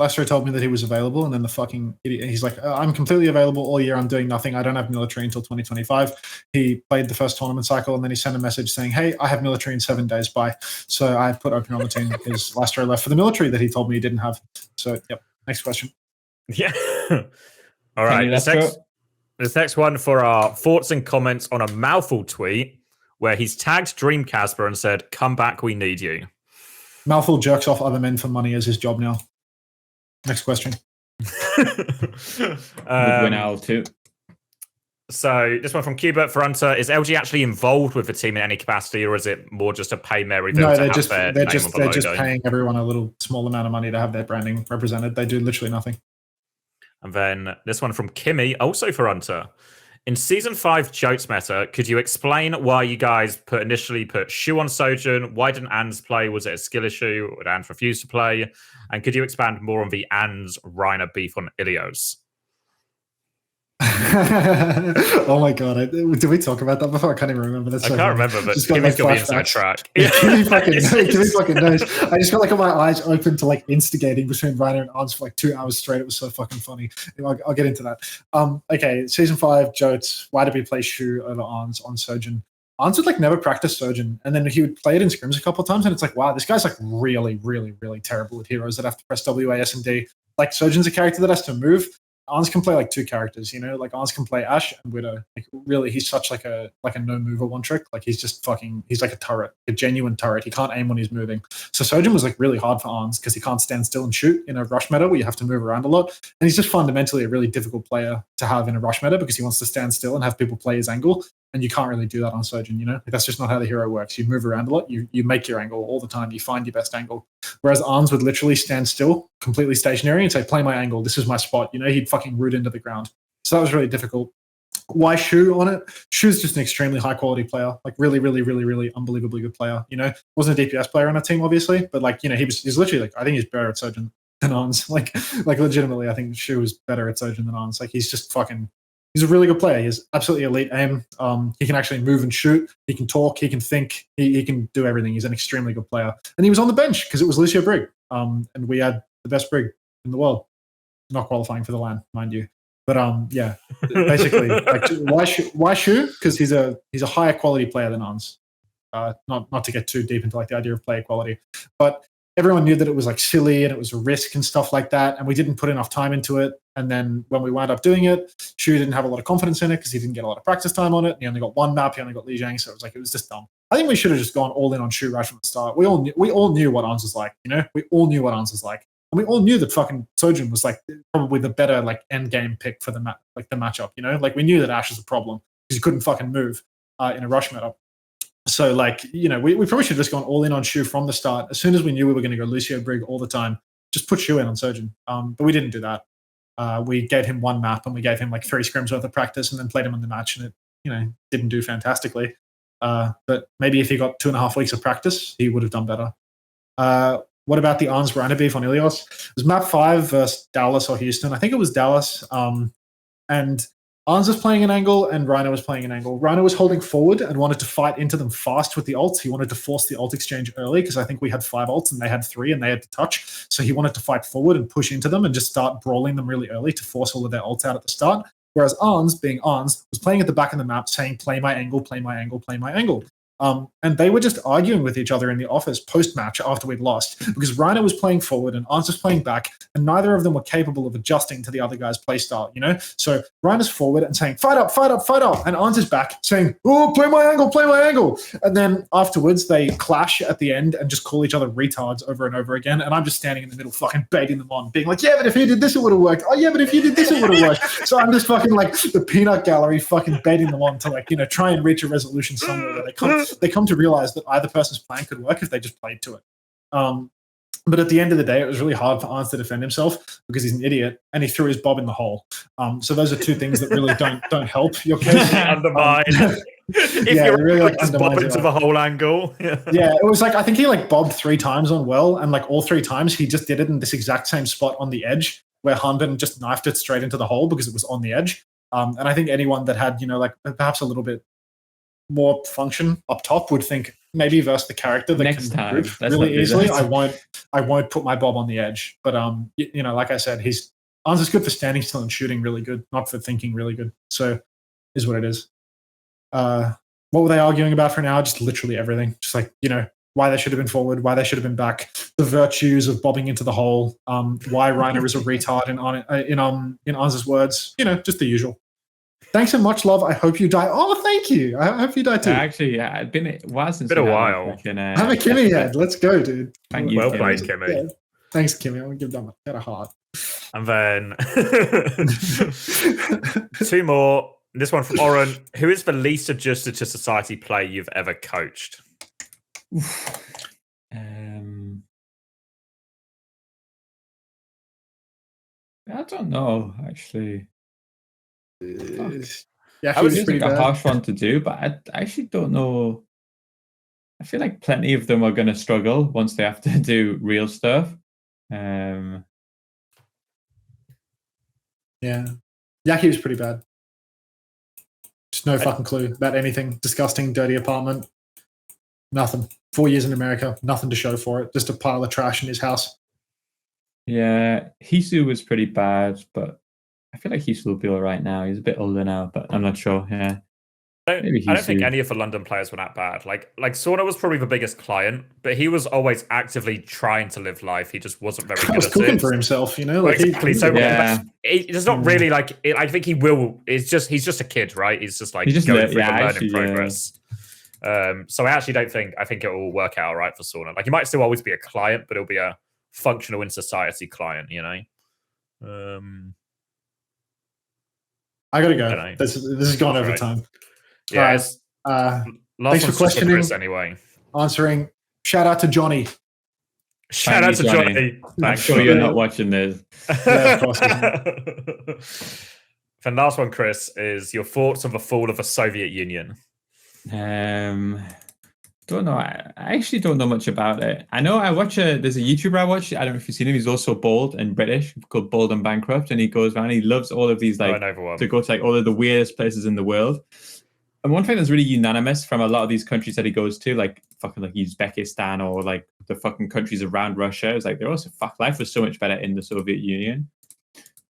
Lastro told me that he was available, and then the fucking idiot. He's like, I'm completely available all year. I'm doing nothing. I don't have military until 2025. He played the first tournament cycle, and then he sent a message saying, hey, I have military in 7 days. Bye. So I put opener on the team because Lastro left for the military that he told me he didn't have. So, yep. Next question. Yeah. All right. This next one for our thoughts and comments on a mouthful tweet where he's tagged Dream Casper and said, come back, we need you. Mouthful jerks off other men for money as his job now. Next question. Would win out too. So this one from Qbert for Hunter. Is LG actually involved with the team in any capacity, or is it more just a pay Mary? No, they're just paying everyone a little small amount of money to have their branding represented. They do literally nothing. And then this one from Kimmy, also for Hunter. In Season 5 Jotes meta, could you explain why you guys initially put Shu on Sojourn? Why didn't Ans play? Was it a skill issue? Would Ans refuse to play? And could you expand more on the Ans Reiner beef on Ilios? Oh my god! Did we talk about that before? I can't even remember. I can't remember, but Kimmy's got the inside track. Yeah, Kimmy fucking knows. I just got like my eyes open to like instigating between Reiner and Ans for like 2 hours straight. It was so fucking funny. I'll get into that. Okay, Season 5 Jotes. Why did we play Shu over Ans on Sojourn? Ans would like never practice Sojourn, and then he would play it in scrims a couple of times, and it's like, wow, this guy's like really, really, really terrible with heroes that have to press W, A, S, and D. Like Sojourn's a character that has to move. Ans can play like 2 characters, like Ans can play Ashe and Widow. Like really, he's such like a no mover one trick. Like he's like a turret, a genuine turret. He can't aim when he's moving. So Sojourn was like really hard for Ans because he can't stand still and shoot in a rush meta where you have to move around a lot. And he's just fundamentally a really difficult player to have in a rush meta because he wants to stand still and have people play his angle. And you can't really do that on Sojourn, Like, that's just not how the hero works. You move around a lot. You make your angle all the time. You find your best angle. Whereas Ans would literally stand still, completely stationary, and say, play my angle. This is my spot. He'd fucking root into the ground. So that was really difficult. Why Shu on it? Shu's just an extremely high quality player. Like really, really, really, really unbelievably good player. Wasn't a DPS player on our team, obviously. But like, he's literally like, I think he's better at Sojourn than Ans. Like legitimately, I think Shu is better at Sojourn than Ans. Like he's just fucking He's a really good player. He has absolutely elite aim. He can actually move and shoot. He can talk. He can think. He can do everything. He's an extremely good player. And he was on the bench because it was Lucio Brig. And we had the best Brig in the world. Not qualifying for the LAN, mind you. But yeah, basically, like, why Shu? Because he's a higher quality player than Ons. Not to get too deep into like the idea of player quality, but everyone knew that it was like silly and it was a risk and stuff like that, and we didn't put enough time into it. And then when we wound up doing it, Shu didn't have a lot of confidence in it because he didn't get a lot of practice time on it. He only got one map. He only got Li Jiang, so it was just dumb. I think we should have just gone all in on Shu right from the start. We all knew what Ons was like. We all knew what Ons was like. And we all knew that fucking Sojin was like probably the better like end game pick for the matchup. Like we knew that Ashe was a problem because he couldn't fucking move in a rush meta. So like we probably should have just gone all in on Shu from the start. As soon as we knew we were going to go Lucio Brig all the time, just put Shu in on Sojin. But we didn't do that. We gave him one map and we gave him like 3 scrims worth of practice and then played him in the match, and it didn't do fantastically. But maybe if he got 2.5 weeks of practice, he would have done better. What about the Arns Rhino beef on Ilios? It was map 5 versus Dallas or Houston. I think it was Dallas. And Arns was playing an angle and Rhino was playing an angle. Rhino was holding forward and wanted to fight into them fast with the ults. He wanted to force the ult exchange early because I think we had 5 ults and they had 3 and they had to touch. So he wanted to fight forward and push into them and just start brawling them really early to force all of their ults out at the start. Whereas Arns, being Arns, was playing at the back of the map saying, play my angle, play my angle, play my angle. And they were just arguing with each other in the office post-match after we'd lost because Rhino was playing forward and Arns was playing back, and neither of them were capable of adjusting to the other guy's play style, So Rhino's forward and saying, fight up, fight up, fight up. And Arns is back saying, oh, play my angle, play my angle. And then afterwards they clash at the end and just call each other retards over and over again. And I'm just standing in the middle fucking baiting them on, being like, yeah, but if you did this, it would have worked. Oh, yeah, but if you did this, it would have worked. So I'm just fucking like the peanut gallery fucking baiting them on to try and reach a resolution somewhere where they come to realize that either person's plan could work if they just played to it. But at the end of the day, it was really hard for Arns to defend himself because he's an idiot and he threw his bob in the hole. So those are 2 things that really don't help your case. Undermine. If yeah, you're really just bob into the whole angle. Yeah, it was like I think he bobbed 3 times on well, and like all 3 times he just did it in this exact same spot on the edge where Hanbin just knifed it straight into the hole because it was on the edge. And I think anyone that had perhaps a little bit more function up top would think maybe versus the character that next can time move really easily. I won't put my bob on the edge. But like I said, Arns is good for standing still and shooting really good, not for thinking really good. So is what it is. What were they arguing about for an hour? Just literally everything. Just like, why they should have been forward, why they should have been back, the virtues of bobbing into the hole, why Reiner is a retard in Arns' words, just the usual. Thanks so much, love. I hope you die. Oh, thank you. I hope you die too. Actually, yeah, it's been a while since been a while. Have a Kimmy head. Let's go, dude. Thank you. Well played, Kimmy. Yeah. Thanks, Kimmy. I'm gonna give them a heart. And then 2 more. This one from Oren. Who is the least adjusted to society player you've ever coached? I don't know, actually. Yeah, I would just like a harsh one to do, but I actually don't know. I feel like plenty of them are going to struggle once they have to do real stuff. Yeah, Yaki was pretty bad. Just no fucking clue about anything. Disgusting, dirty apartment. Nothing. 4 years in America, nothing to show for it. Just a pile of trash in his house. Yeah, Hisu was pretty bad, but I feel like Hisu will be all right now. He's a bit older now, but I'm not sure. Yeah. I don't think any of the London players were that bad. Like Sauna was probably the biggest client, but he was always actively trying to live life. He just wasn't very good at cooking it. For himself, Like exactly. So yeah, it's not really like. I think he will. He's just a kid, right? He's just like going through the learning progress. So I actually don't think. I think it will work out all right for Sauna. Like he might still always be a client, but he'll be a functional in society client. I gotta go. This has gone over time. Yeah. Thanks for questioning. Chris, anyway, answering. Shout out to Johnny. Shout out to Johnny. I'm sure you're not watching this. Yeah, of course. The last one, Chris, is your thoughts on the fall of the Soviet Union. Don't know. I actually don't know much about it. I know I watch there's a YouTuber I watch. I don't know if you've seen him. He's also bald and British, called Bald and Bankrupt, and he goes around. He loves all of these like to go to like all of the weirdest places in the world. And one thing that's really unanimous from a lot of these countries that he goes to, like fucking like Uzbekistan or like the fucking countries around Russia, is like they're also life was so much better in the Soviet Union.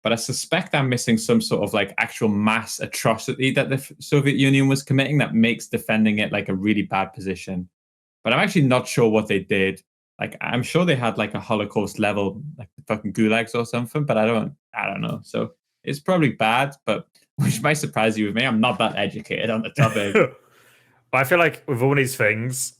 But I suspect I'm missing some sort of like actual mass atrocity that the Soviet Union was committing that makes defending it like a really bad position. But I'm actually not sure what they did. Like I'm sure they had like a Holocaust level, like the fucking gulags or something, but I don't know. So it's probably bad, but which might surprise you with me. I'm not that educated on the topic. I feel like with all these things,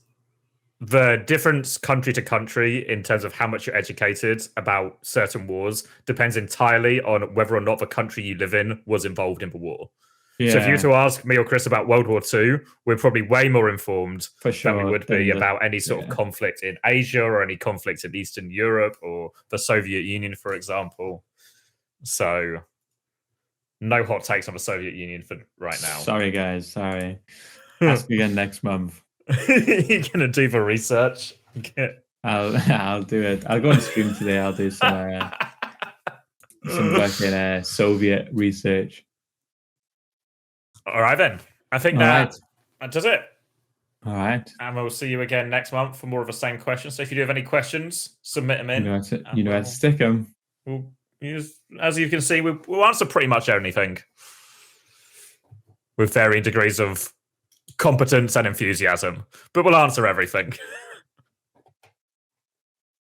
the difference country to country in terms of how much you're educated about certain wars depends entirely on whether or not the country you live in was involved in the war. Yeah. So if you were to ask me or Chris about World War II, we're probably way more informed than we would be about any sort of conflict in Asia or any conflict in Eastern Europe or the Soviet Union, for example. So no hot takes on the Soviet Union for right now. Sorry, guys. Sorry. Ask me again next month. You're gonna do the research. I'll do it. I'll go on stream today. I'll do some fucking Soviet research. All right then. I think that does it. All right. And we'll see you again next month for more of the same questions. So if you do have any questions, submit them in. You know how to stick them. As you can see, we'll answer pretty much anything with varying degrees of competence and enthusiasm, but we'll answer everything.